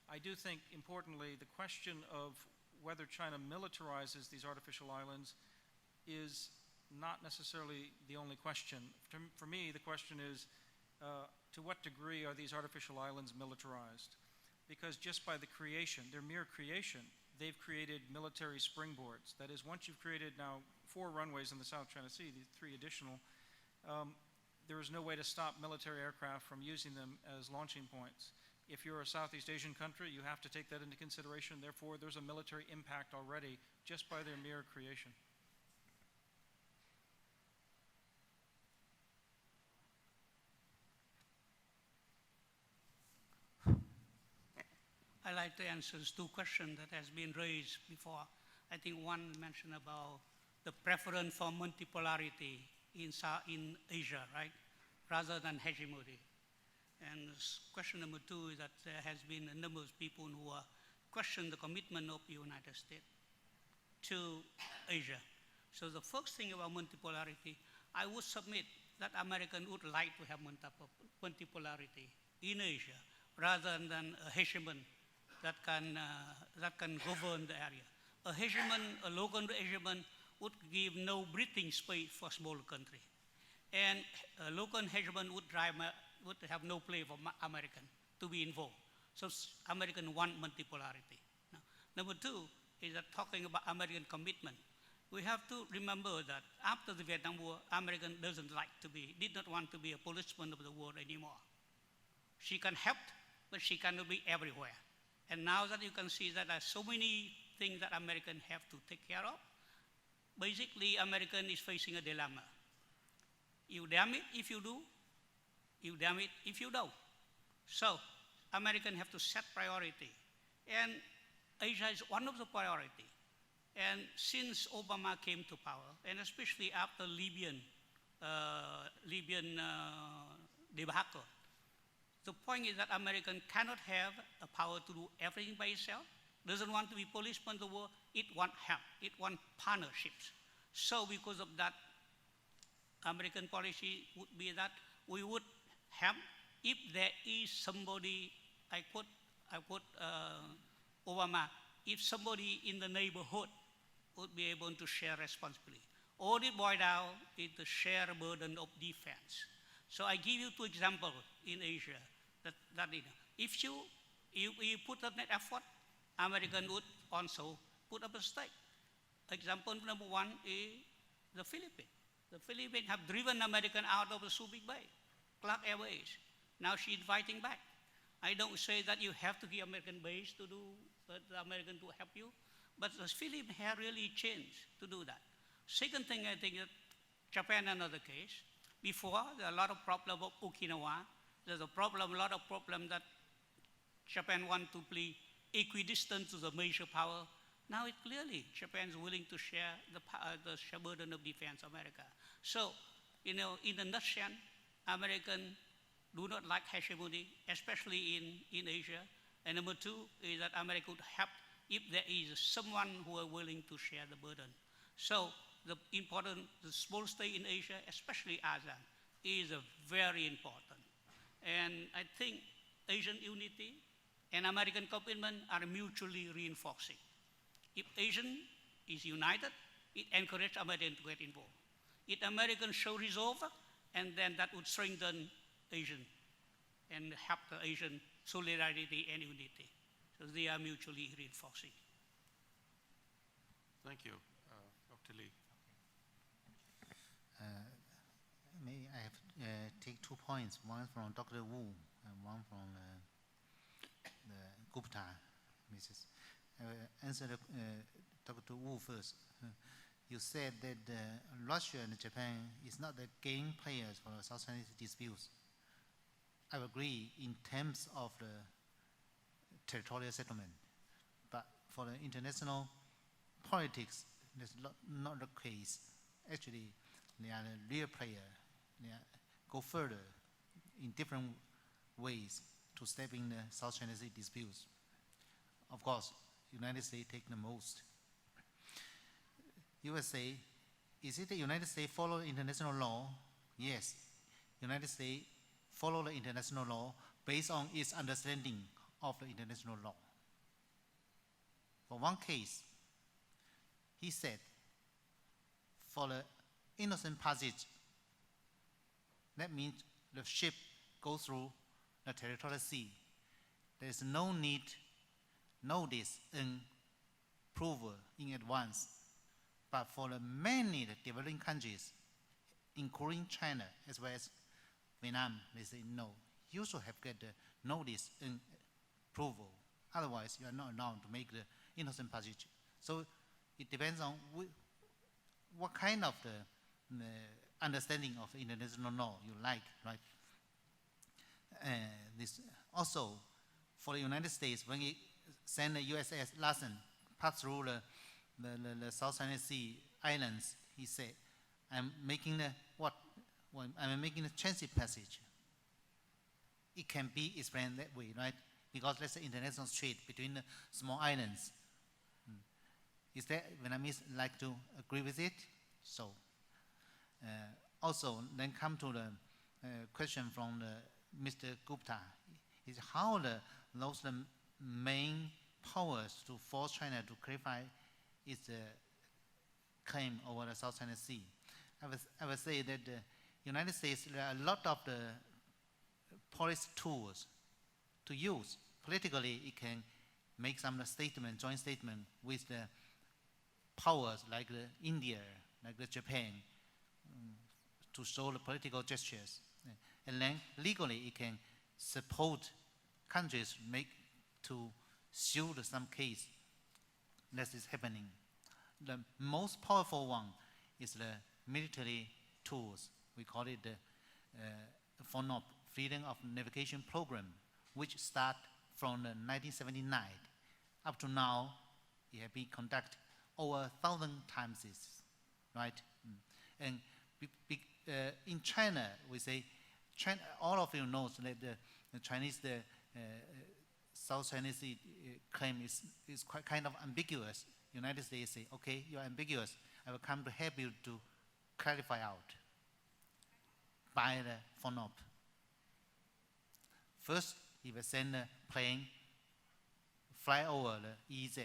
Speaker 4: I do think, importantly, the question of whether China militarizes these artificial islands is not necessarily the only question. For me, the question is, to what degree are these artificial islands militarized? Because just by the creation, their mere creation, they've created military springboards. That is, once you've created now 4 runways in the South China Sea, the 3 additional, there is no way to stop military aircraft from using them as launching points. If you're a Southeast Asian country, you have to take that into consideration. Therefore, there's a military impact already just by their mere creation.
Speaker 2: I'd like to answer 2 questions that has been raised before. I think one mentioned about the preference for multipolarity in Asia, right, rather than hegemony. And question number 2 is that there has been a number of people who question the commitment of the United States to Asia. So the first thing about multipolarity, I would submit that American would like to have multipolarity in Asia rather than a hegemon that can govern the area. A hegemon, a local hegemon, would give no breathing space for small country. And a local hegemon would have no place for American to be involved. So American want multipolarity. Now, number two is that talking about American commitment. We have to remember that after the Vietnam War, American did not want to be a policeman of the world anymore. She can help, but she cannot be everywhere. And now that you can see that there are so many things that American have to take care of, basically American is facing a dilemma. You damn it if you do, you damn it if you don't. So American have to set priority. And Asia is one of the priority. And since Obama came to power, and especially after Libyan debacle, the point is that American cannot have a power to do everything by itself, doesn't want to be policeman of the world, it wants help, it wants partnerships. So because of that, American policy would be that we would help if there is somebody, I quote Obama, if somebody in the neighborhood would be able to share responsibility. All it boils down is the shared burden of defense. So I give you two examples in Asia that if you put up an effort, American would also put up a stake. Example number one is the Philippines. The Philippines have driven American out of the Subic Bay, Clark Airways. Now she's fighting back. I don't say that you have to give American base to do the American to help you, but the Philippines have really changed to do that. Second thing, I think that Japan, another case. Before, there are a lot of problem of Okinawa. There's a lot of problem that Japan want to play equidistant to the major power. Now it clearly, Japan is willing to share the burden of defense, America. So, in a nutshell, American do not like hegemony, especially in Asia. And number two is that America would help if there is someone who are willing to share the burden. So the small state in Asia, especially ASEAN, is very important. And I think Asian unity and American commitment are mutually reinforcing. If Asian is united, it encourages American to get involved. If Americans show resolve, and then that would strengthen Asian and help the Asian solidarity and unity. So they are mutually reinforcing.
Speaker 1: Thank you, Dr. Lee.
Speaker 3: Maybe I have take 2 points, one from Dr. Wu and one from the Gupta, Mrs. Answer Dr. Wu first. You said that Russia and Japan is not the game players for the South Chinese disputes. I agree in terms of the territorial settlement, but for the international politics, that's not the case. Actually, they are a real player. They go further in different ways to step in the South China Sea disputes. Of course, United States take the most. USA, is it the United States follow international law? Yes, United States follow the international law based on its understanding of the international law. For one case, he said, for the innocent passage, that means the ship goes through the territorial sea. There is no need, notice, and approval in advance. But for the many developing countries, including China as well as Vietnam, they say no. You should have get the notice and approval. Otherwise, you are not allowed to make the innocent passage. So it depends on what kind of the understanding of international law you like, right? This also for the United States, when it sent the USS Larsen pass through the South China Sea islands, he said, I'm making I'm making a transit passage. It can be explained that way, right? Because let's say international trade between the small islands. Is that Vietnamese like to agree with it? So also then come to the question from Mr. Gupta, is how those main powers to force China to clarify its claim over the South China Sea. I would say that the United States, there are a lot of the policy tools to use. Politically, it can make some statement, joint statement with the powers like India, like Japan, to show the political gestures. And then legally, it can support countries to shield some case that is happening. The most powerful one is the military tools. We call it the FONOP, Freedom of Navigation Program, which start from 1979. Up to now, it has been conducted over 1,000 times, right? And in China, we say, China, all of you know that the Chinese, South China Sea claim is quite kind of ambiguous. United States say, okay, you're ambiguous. I will come to help you to clarify out by the FONOP. First, he will send a plane, fly over the EEZ.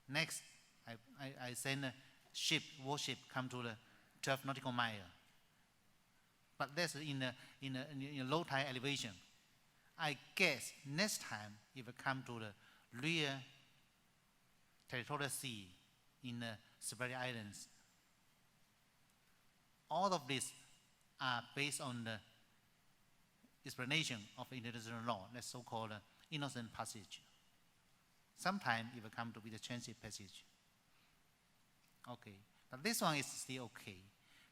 Speaker 3: Next, I send a ship, warship, come to the 12 nautical mile. But that's in a low tide elevation. I guess next time it will come to the rear territorial sea in the Spratly Islands. All of these are based on the explanation of international law, that's so-called innocent passage. Sometime it will come to be the transit passage. Okay, but this one is still okay.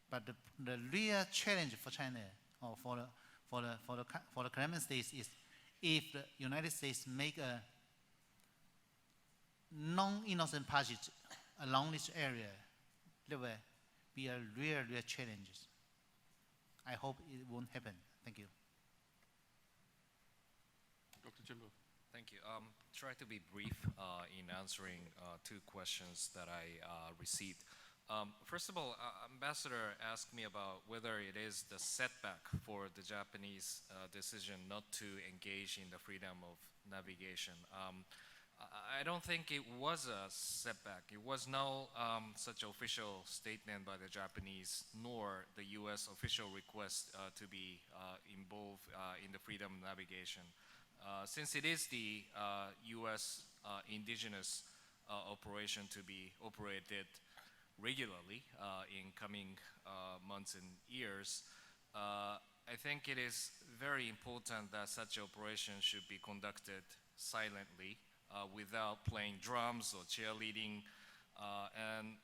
Speaker 3: But the real challenge for China or for the Clement states is if the United States make a non-innocent passage along this area, there will be a real challenges. I hope it won't happen. Thank you.
Speaker 1: Dr. Jimbo.
Speaker 5: Thank you. Try to be brief in answering two questions that I received. First of all, Ambassador asked me about whether it is the setback for the Japanese decision not to engage in the freedom of navigation. I don't think it was a setback. It was no such official statement by the Japanese, nor the U.S. official request to be involved in the freedom of navigation. Since it is the U.S. indigenous operation to be operated regularly in coming months and years, I think it is very important that such operation should be conducted silently without playing drums or cheerleading. And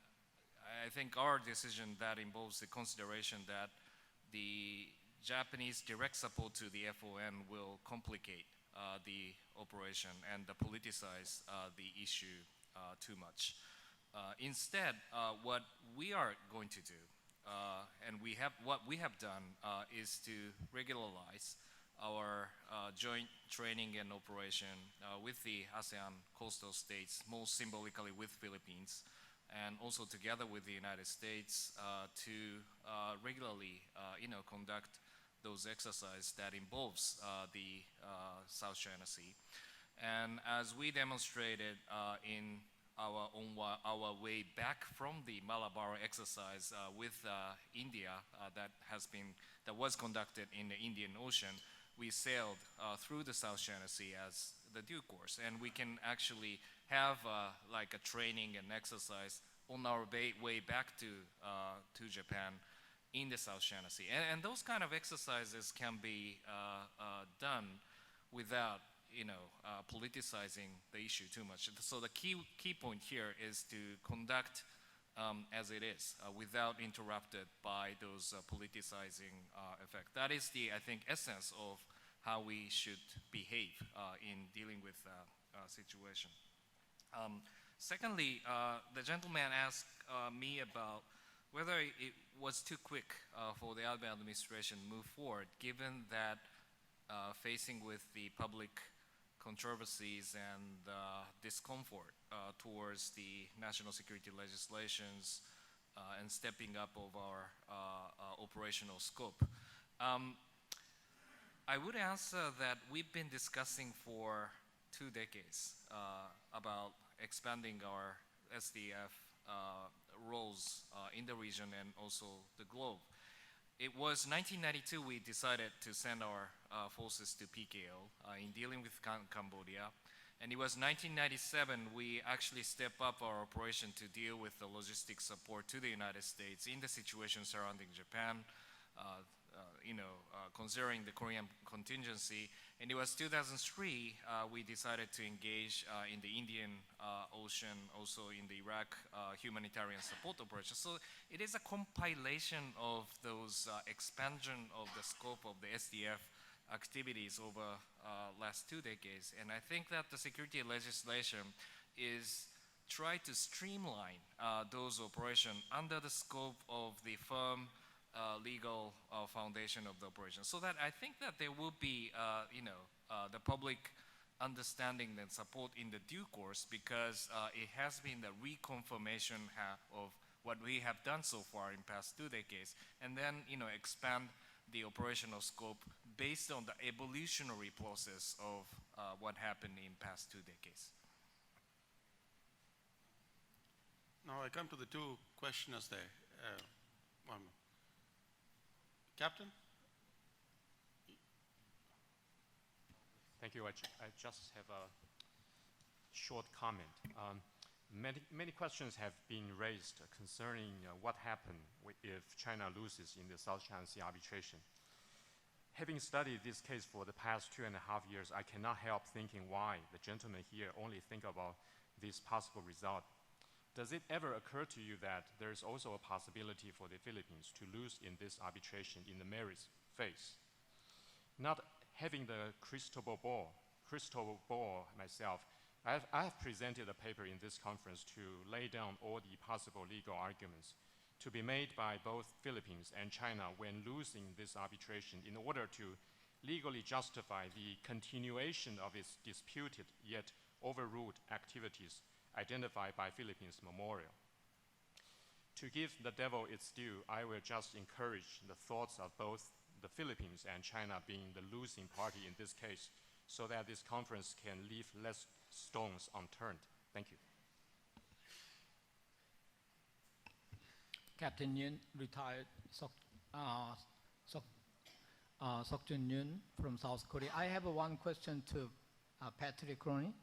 Speaker 5: I think our decision that involves the consideration that the Japanese direct support to the FON will complicate the operation and politicize the issue too much. Instead, what we are going to do, and what we have done, is to regularize our joint training and operation with the ASEAN coastal states, most symbolically with Philippines, and also together with the United States to regularly, conduct those exercises that involves the South China Sea. And as we demonstrated in our way back from the Malabar exercise with India that was conducted in the Indian Ocean, we sailed through the South China Sea as the due course, and we can actually have like a training and exercise on our way back to Japan in the South China Sea, and those kind of exercises can be done without politicizing the issue too much. So the key point here is to conduct as it is, without interrupted by those politicizing effect. That is the, I think, essence of how we should behave in dealing with situation. Secondly, the gentleman asked me about whether it was too quick for the Abe administration to move forward, given that facing with the public controversies and discomfort towards the national security legislations and stepping up of our operational scope. I would answer that we've been discussing for 2 decades about expanding our SDF roles in the region and also the globe. It was 1992 we decided to send our forces to PKO in dealing with Cambodia. And it was 1997 we actually stepped up our operation to deal with the logistics support to the United States in the situation surrounding Japan, considering the Korean contingency. And it was 2003 we decided to engage in the Indian Ocean, also in the Iraq humanitarian support operation. So it is a compilation of those expansion of the scope of the SDF activities over last 2 decades. And I think that the security legislation is try to streamline those operations under the scope of the firm legal foundation of the operation, so that I think that there will be, the public understanding and support in the due course, because it has been the reconfirmation of what we have done so far in past 2 decades, and then, expand the operational scope based on the evolutionary process of what happened in past 2 decades.
Speaker 1: Now I come to the 2 questioners there. One. Captain?
Speaker 13: Thank you. I just have a short comment. Many questions have been raised concerning what happened if China loses in the South China Sea arbitration. Having studied this case for the past 2.5 years, I cannot help thinking why the gentlemen here only think about this possible result. Does it ever occur to you that there is also a possibility for the Philippines to lose in this arbitration in the merits phase? Not having the crystal ball myself, I have presented a paper in this conference to lay down all the possible legal arguments to be made by both Philippines and China when losing this arbitration in order to legally justify the continuation of its disputed yet overruled activities identified by Philippines Memorial. To give the devil its due, I will just encourage the thoughts of both the Philippines and China being the losing party in this case, so that this conference can leave less stones unturned. Thank you.
Speaker 14: Captain Nguyen, retired Seokjun Nguyen from South Korea. I have one question to Patrick Cronin.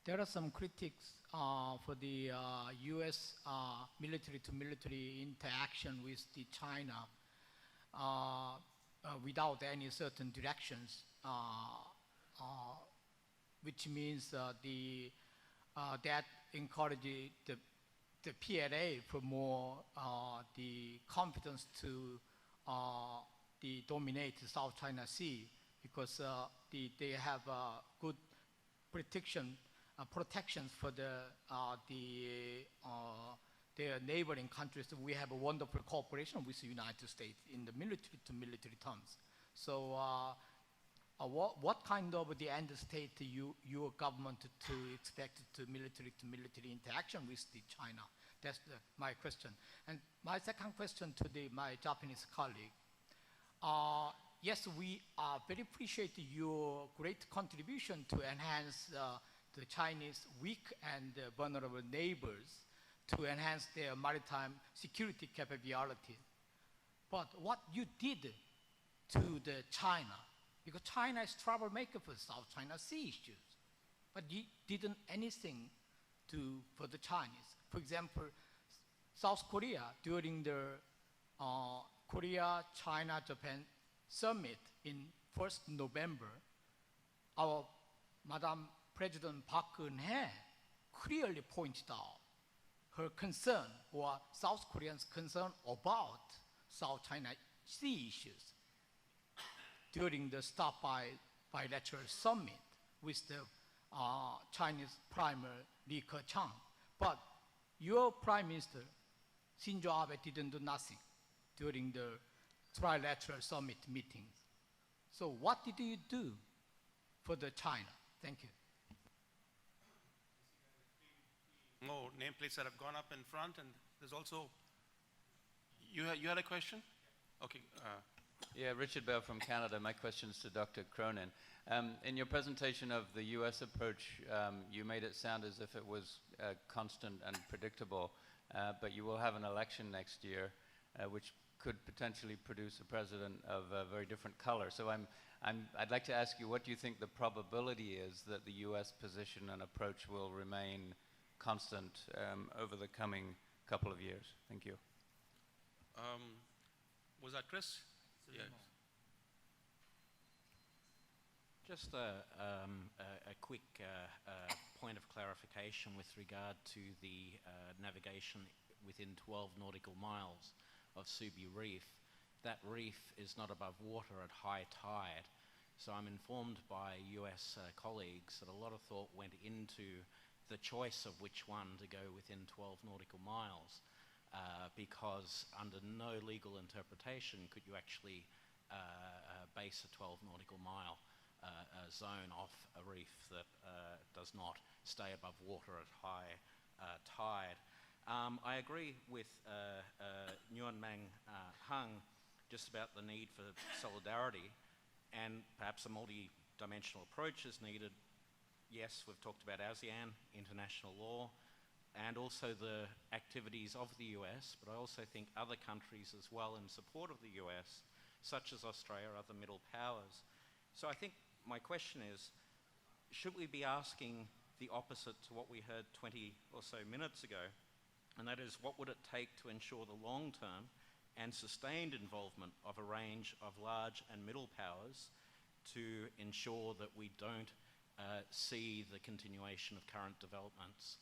Speaker 14: There are some critics for the U.S. military-to-military interaction with the China without any certain directions, which means that encourages the PLA for more the confidence to dominate the South China Sea, because they have good protections for their neighboring countries. We have a wonderful cooperation with the United States in the military-to-military terms. So what kind of the end state your government to expect to military-to-military interaction with the China? That's my question. And my second question to my Japanese colleague. Yes, we very appreciate your great contribution to enhance the Chinese weak and vulnerable neighbors, to enhance their maritime security capability. But what you did to the China, because China is troublemaker for South China Sea issues, but you didn't anything for the Chinese. For example, South Korea, during the Korea-China-Japan summit in 1st November, our Madam President Park Geun-hye clearly pointed out her concern, or South Koreans' concern about South China Sea issues during the stop bilateral summit with the Chinese Premier Li Keqiang. But your Prime Minister, Shinzo Abe, didn't do nothing during the trilateral summit meetings. So what did you do for the China? Thank you.
Speaker 1: More nameplates that have gone up in front, and there's also you had a question? Okay.
Speaker 15: Yeah, Richard Bell from Canada. My question is to Dr. Cronin. In your presentation of the U.S. approach, you made it sound as if it was constant and predictable, but you will have an election next year, which could potentially produce a president of a very different color. So I'd like to ask you, what do you think the probability is that the U.S. position and approach will remain constant over the coming couple of years? Thank you.
Speaker 1: Was that Chris? Yes.
Speaker 16: Just a quick point of clarification with regard to the navigation within 12 nautical miles of Subi Reef. That reef is not above water at high tide. So I'm informed by US colleagues that a lot of thought went into the choice of which one to go within 12 nautical miles, because under no legal interpretation could you actually base a 12 nautical mile zone off a reef that does not stay above water at high tide. I agree with Nguyen Hung just about the need for solidarity, and perhaps a multi-dimensional approach is needed. Yes, we've talked about ASEAN, international law, and also the activities of the US, but I also think other countries as well in support of the US, such as Australia, other middle powers. So I think my question is, should we be asking the opposite to what we heard 20 or so minutes ago? And that is, what would it take to ensure the long-term and sustained involvement of a range of large and middle powers to ensure that we don't see the continuation of current developments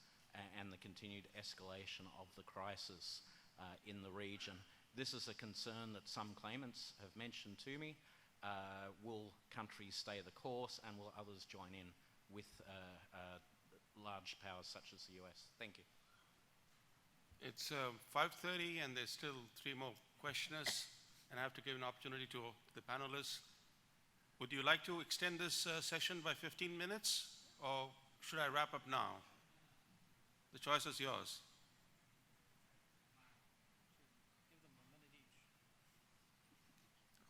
Speaker 16: and the continued escalation of the crisis in the region? This is a concern that some claimants have mentioned to me. Will countries stay the course, and will others join in with large powers such as the US? Thank you.
Speaker 1: It's 5:30 and there's still 3 more questioners, and I have to give an opportunity to the panelists. Would you like to extend this session by 15 minutes, or should I wrap up now? The choice is yours.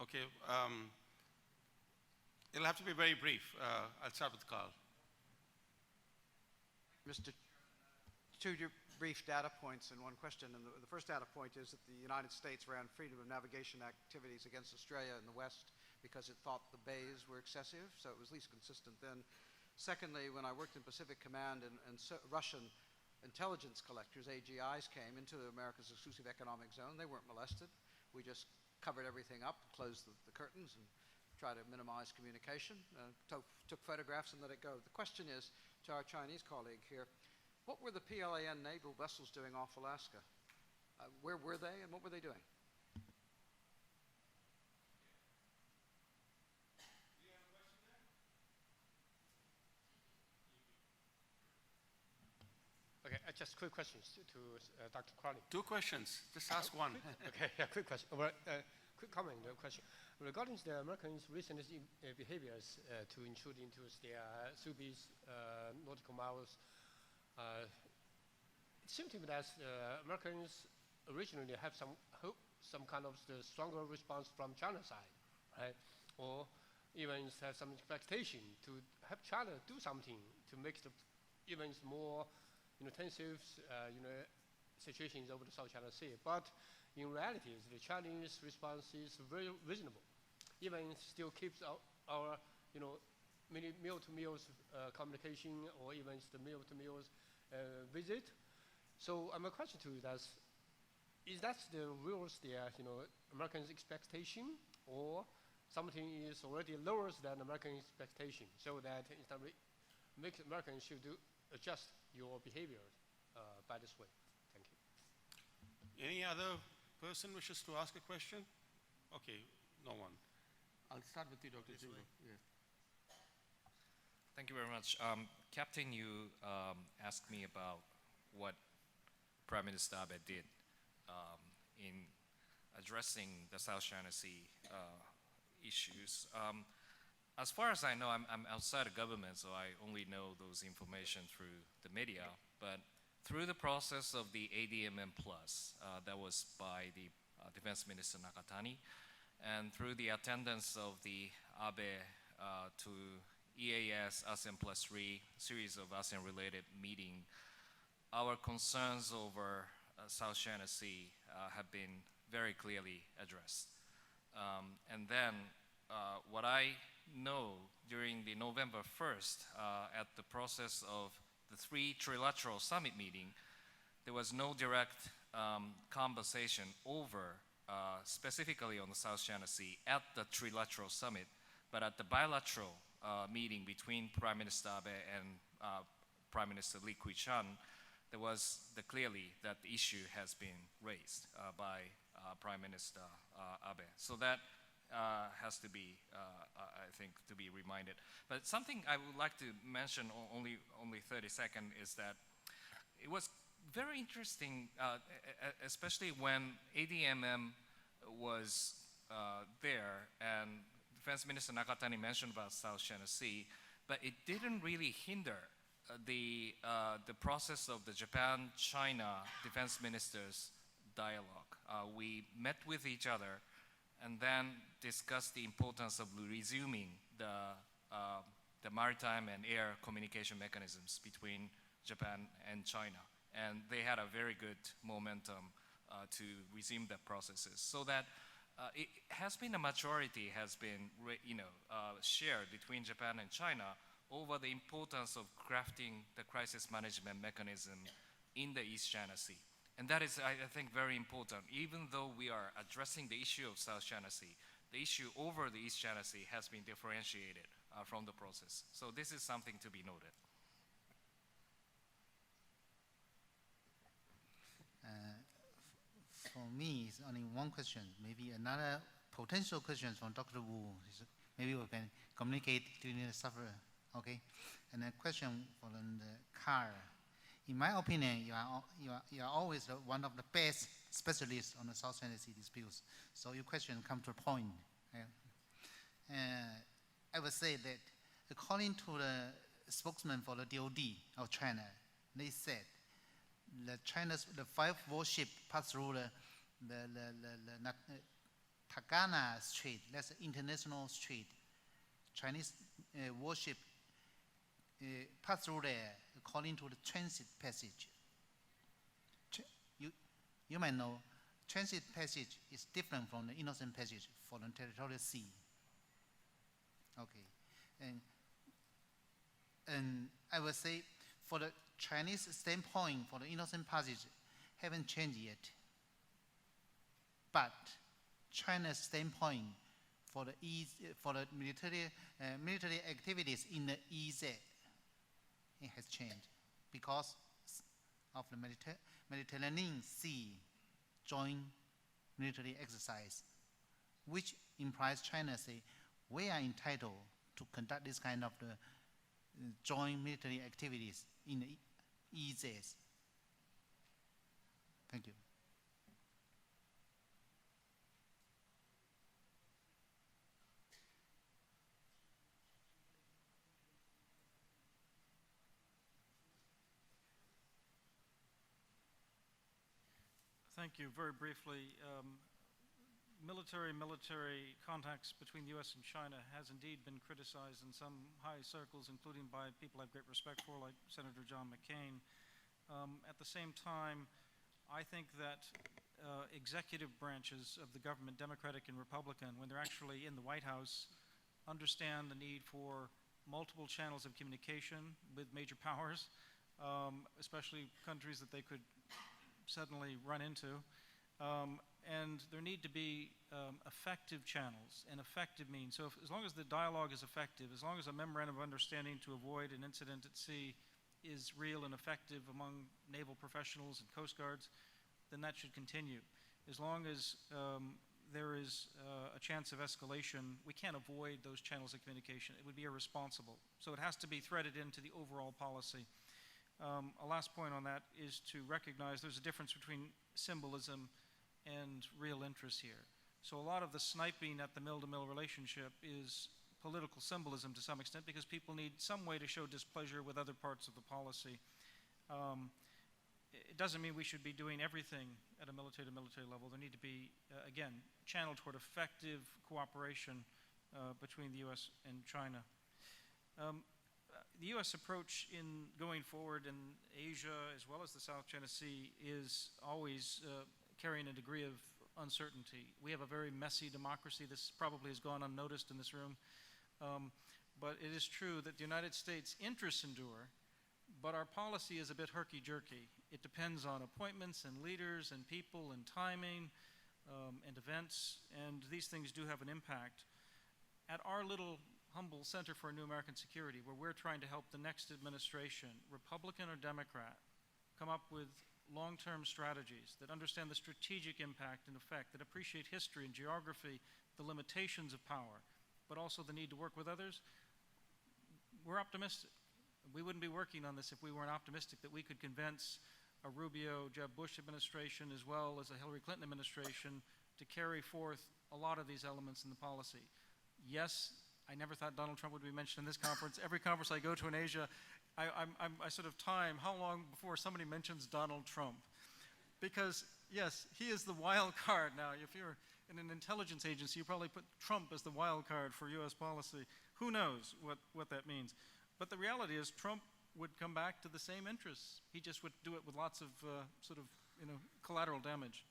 Speaker 1: Okay, it'll have to be very brief. I'll start with Carl.
Speaker 17: Mr. Two brief data points and one question. And the first data point is that the United States ran freedom of navigation activities against Australia in the West because it thought the bays were excessive, so it was least consistent then. Secondly, when I worked in Pacific Command and Russian intelligence collectors, AGIs, came into America's exclusive economic zone, they weren't molested. We just covered everything up, closed the curtains, and tried to minimize communication, took photographs and let it go. The question is, to our Chinese colleague here, what were the PLAN naval vessels doing off Alaska? Where were they and what were they doing?
Speaker 18: Okay, just quick questions to Dr. Cronin.
Speaker 1: 2 questions, just ask one.
Speaker 18: Okay, yeah, quick question. Quick comment, no question. Regarding the Americans' recent behaviors to intrude into their Subi's nautical miles, it seems to me that Americans originally have some hope, some kind of the stronger response from China's side, right? Or even have some expectation to have China do something to make the events more tensive situations over the South China Sea. But in reality, the Chinese response is very reasonable. Even still keeps our meal-to-meal communication, or even the meal-to-meal visit. So my question to you is that the rules there, Americans' expectation, or something is already lower than American expectation, so that it makes Americans should adjust your behavior by this way? Thank you.
Speaker 1: Any other person wishes to ask a question? Okay, no one. I'll start with you, Dr. Jimbo. Yeah.
Speaker 5: Thank you very much. Captain, you asked me about what Prime Minister Abe did in addressing the South China Sea issues. As far as I know, I'm outside of government, so I only know those information through the media. But through the process of the ADMM Plus, that was by the Defense Minister Nakatani, and through the attendance of the Abe to EAS ASEAN Plus 3 series of ASEAN-related meeting, our concerns over South China Sea have been very clearly addressed. And then what I know during the November 1st, at the process of the 3 trilateral summit meeting, there was no direct conversation over specifically on the South China Sea at the trilateral summit, but at the bilateral meeting between Prime Minister Abe and Prime Minister Li Keqiang, there was clearly that the issue has been raised by Prime Minister Abe. So that has to be, I think, to be reminded. But something I would like to mention, only 30 seconds, is that it was very interesting, especially when ADMM was there, and Defense Minister Nakatani mentioned about South China Sea, but it didn't really hinder the process of the Japan-China defense ministers' dialogue. We met with each other and then discussed the importance of resuming the maritime and air communication mechanisms between Japan and China. And they had a very good momentum to resume the processes. So that it has been a majority has been shared between Japan and China over the importance of crafting the crisis management mechanism in the East China Sea. And that is, I think, very important. Even though we are addressing the issue of South China Sea, the issue over the East China Sea has been differentiated from the process. So this is something to be noted.
Speaker 3: For me, it's only one question. Maybe another potential question from Dr. Wu. Maybe we can communicate during the suffer. Okay. And a question from the car. In my opinion, you are always one of the best specialists on the South China Sea disputes. So your question comes to a point. I would say that according to the spokesman for the DOD of China, they said the 5 warships passed through the Tagana Strait, that's an international strait. Chinese warship passed through there according to the transit passage. You might know, transit passage is different from the innocent passage for the territorial sea. Okay, and I would say for the Chinese standpoint for the innocent passage haven't changed yet. But China's standpoint for the military activities in the EZ, it has changed because of the Mediterranean Sea joint military exercise, which implies China say we are entitled to conduct this kind of the joint military activities in the EASs. Thank you.
Speaker 4: Thank you. Very briefly, military contacts between the U.S. and China has indeed been criticized in some high circles, including by people I have great respect for, like Senator John McCain. At the same time, I think that executive branches of the government, Democratic and Republican, when they're actually in the White House, understand the need for multiple channels of communication with major powers, especially countries that they could suddenly run into. And there need to be effective channels and effective means. So as long as the dialogue is effective, as long as a memorandum of understanding to avoid an incident at sea is real and effective among naval professionals and coast guards, then that should continue. As long as there is a chance of escalation, we can't avoid those channels of communication. It would be irresponsible. So it has to be threaded into the overall policy. A last point on that is to recognize there's a difference between symbolism and real interest here. So a lot of the sniping at the mill-to-mill relationship is political symbolism to some extent because people need some way to show displeasure with other parts of the policy. it doesn't mean we should be doing everything at a military-to-military level. There need to be, again, channeled toward effective cooperation between the U.S. and China. The U.S. approach in going forward in Asia as well as the South China Sea is always carrying a degree of uncertainty. We have a very messy democracy. This probably has gone unnoticed in this room. But it is true that the United States' interests endure, but our policy is a bit herky-jerky. It depends on appointments and leaders and people and timing and events, and these things do have an impact. At our little humble Center for New American Security, where we're trying to help the next administration, Republican or Democrat, come up with long-term strategies that understand the strategic impact and effect, that appreciate history and geography, the limitations of power, but also the need to work with others, we're optimistic. We wouldn't be working on this if we weren't optimistic that we could convince a Rubio, Jeb Bush administration, as well as a Hillary Clinton administration, to carry forth a lot of these elements in the policy. Yes, I never thought Donald Trump would be mentioned in this conference. Every conference I go to in Asia, I sort of time how long before somebody mentions Donald Trump. Because, yes, he is the wild card. Now, if you're in an intelligence agency, you probably put Trump as the wild card for U.S. policy. Who knows what that means? But the reality is Trump would come back to the same interests. He just would do it with lots of collateral damage.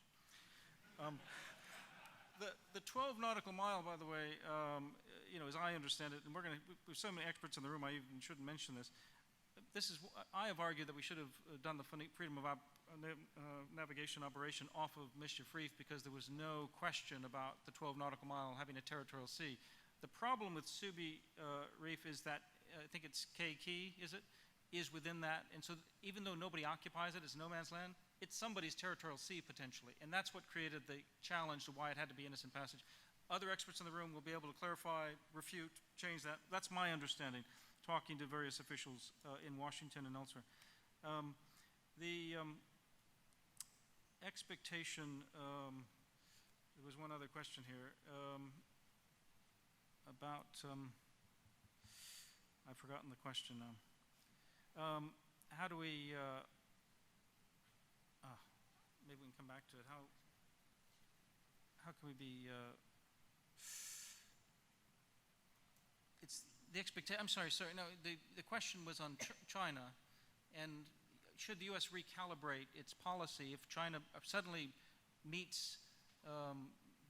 Speaker 4: The 12 nautical mile, by the way, as I understand it, and we've so many experts in the room, I even shouldn't mention this. I have argued that we should have done the freedom of navigation operation off of Mischief Reef because there was no question about the 12 nautical mile having a territorial sea. The problem with Subi Reef is that, I think it's Keio, is within that, and so even though nobody occupies it, it's no man's land, it's somebody's territorial sea potentially, and that's what created the challenge to why it had to be innocent passage. Other experts in the room will be able to clarify, refute, change that. That's my understanding, talking to various officials in Washington and elsewhere. The expectation, there was one other question here about, I've forgotten the question now. How do we, maybe we can come back to it. How can we be, it's the expectation, I'm sorry, no, the question was on China, and should the U.S. recalibrate its policy if China suddenly meets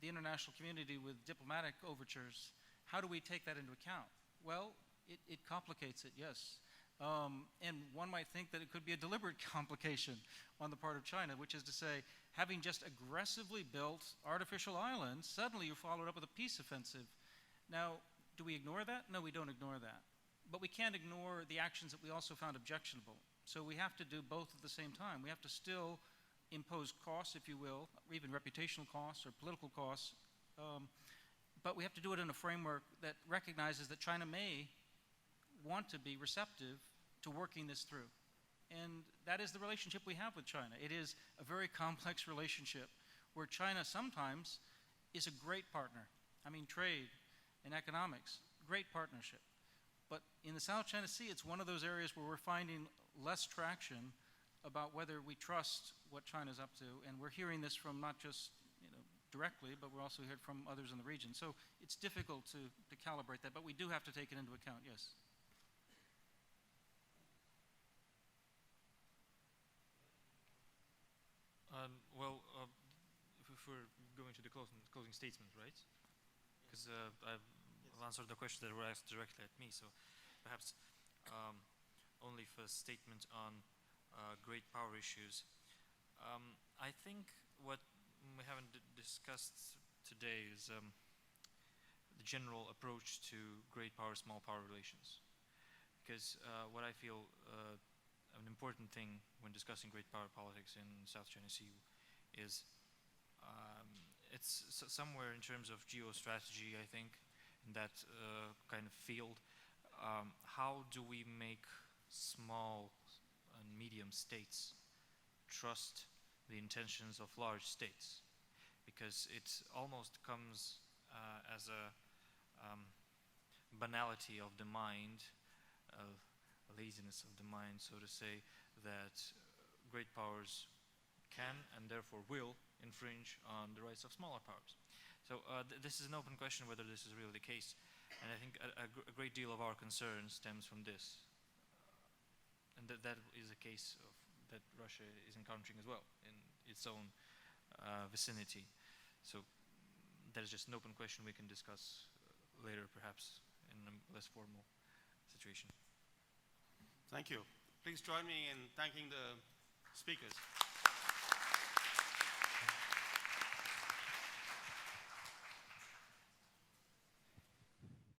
Speaker 4: the international community with diplomatic overtures? How do we take that into account? Well, it complicates it, yes. And one might think that it could be a deliberate complication on the part of China, which is to say, having just aggressively built artificial islands, suddenly you followed up with a peace offensive. Now, do we ignore that? No, we don't ignore that. But we can't ignore the actions that we also found objectionable. So we have to do both at the same time. We have to still impose costs, if you will, or even reputational costs or political costs, but we have to do it in a framework that recognizes that China may want to be receptive to working this through. And that is the relationship we have with China. It is a very complex relationship where China sometimes is a great partner. I mean, trade and economics, great partnership. But in the South China Sea, it's one of those areas where we're finding less traction about whether we trust what China's up to. And we're hearing this from not just directly, but we're also hearing from others in the region. So it's difficult to calibrate that, but we do have to take it into account, yes.
Speaker 6: If we're going to the closing statement, right? Because I've answered the question that were asked directly at me, so perhaps only for a statement on great power issues. I think what we haven't discussed today is the general approach to great power, small power relations. Because what I feel an important thing when discussing great power politics in South China Sea is it's somewhere in terms of geostrategy, I think, in that kind of field. How do we make small and medium states trust the intentions of large states? Because it almost comes as a banality of the mind, a laziness of the mind, so to say, that great powers can and therefore will infringe on the rights of smaller powers. So this is an open question whether this is really the case. And I think a great deal of our concern stems from this. And that is a case that Russia is encountering as well in its own vicinity. So that is just an open question we can discuss later, perhaps in a less formal situation.
Speaker 1: Thank you. Please join me in thanking the speakers.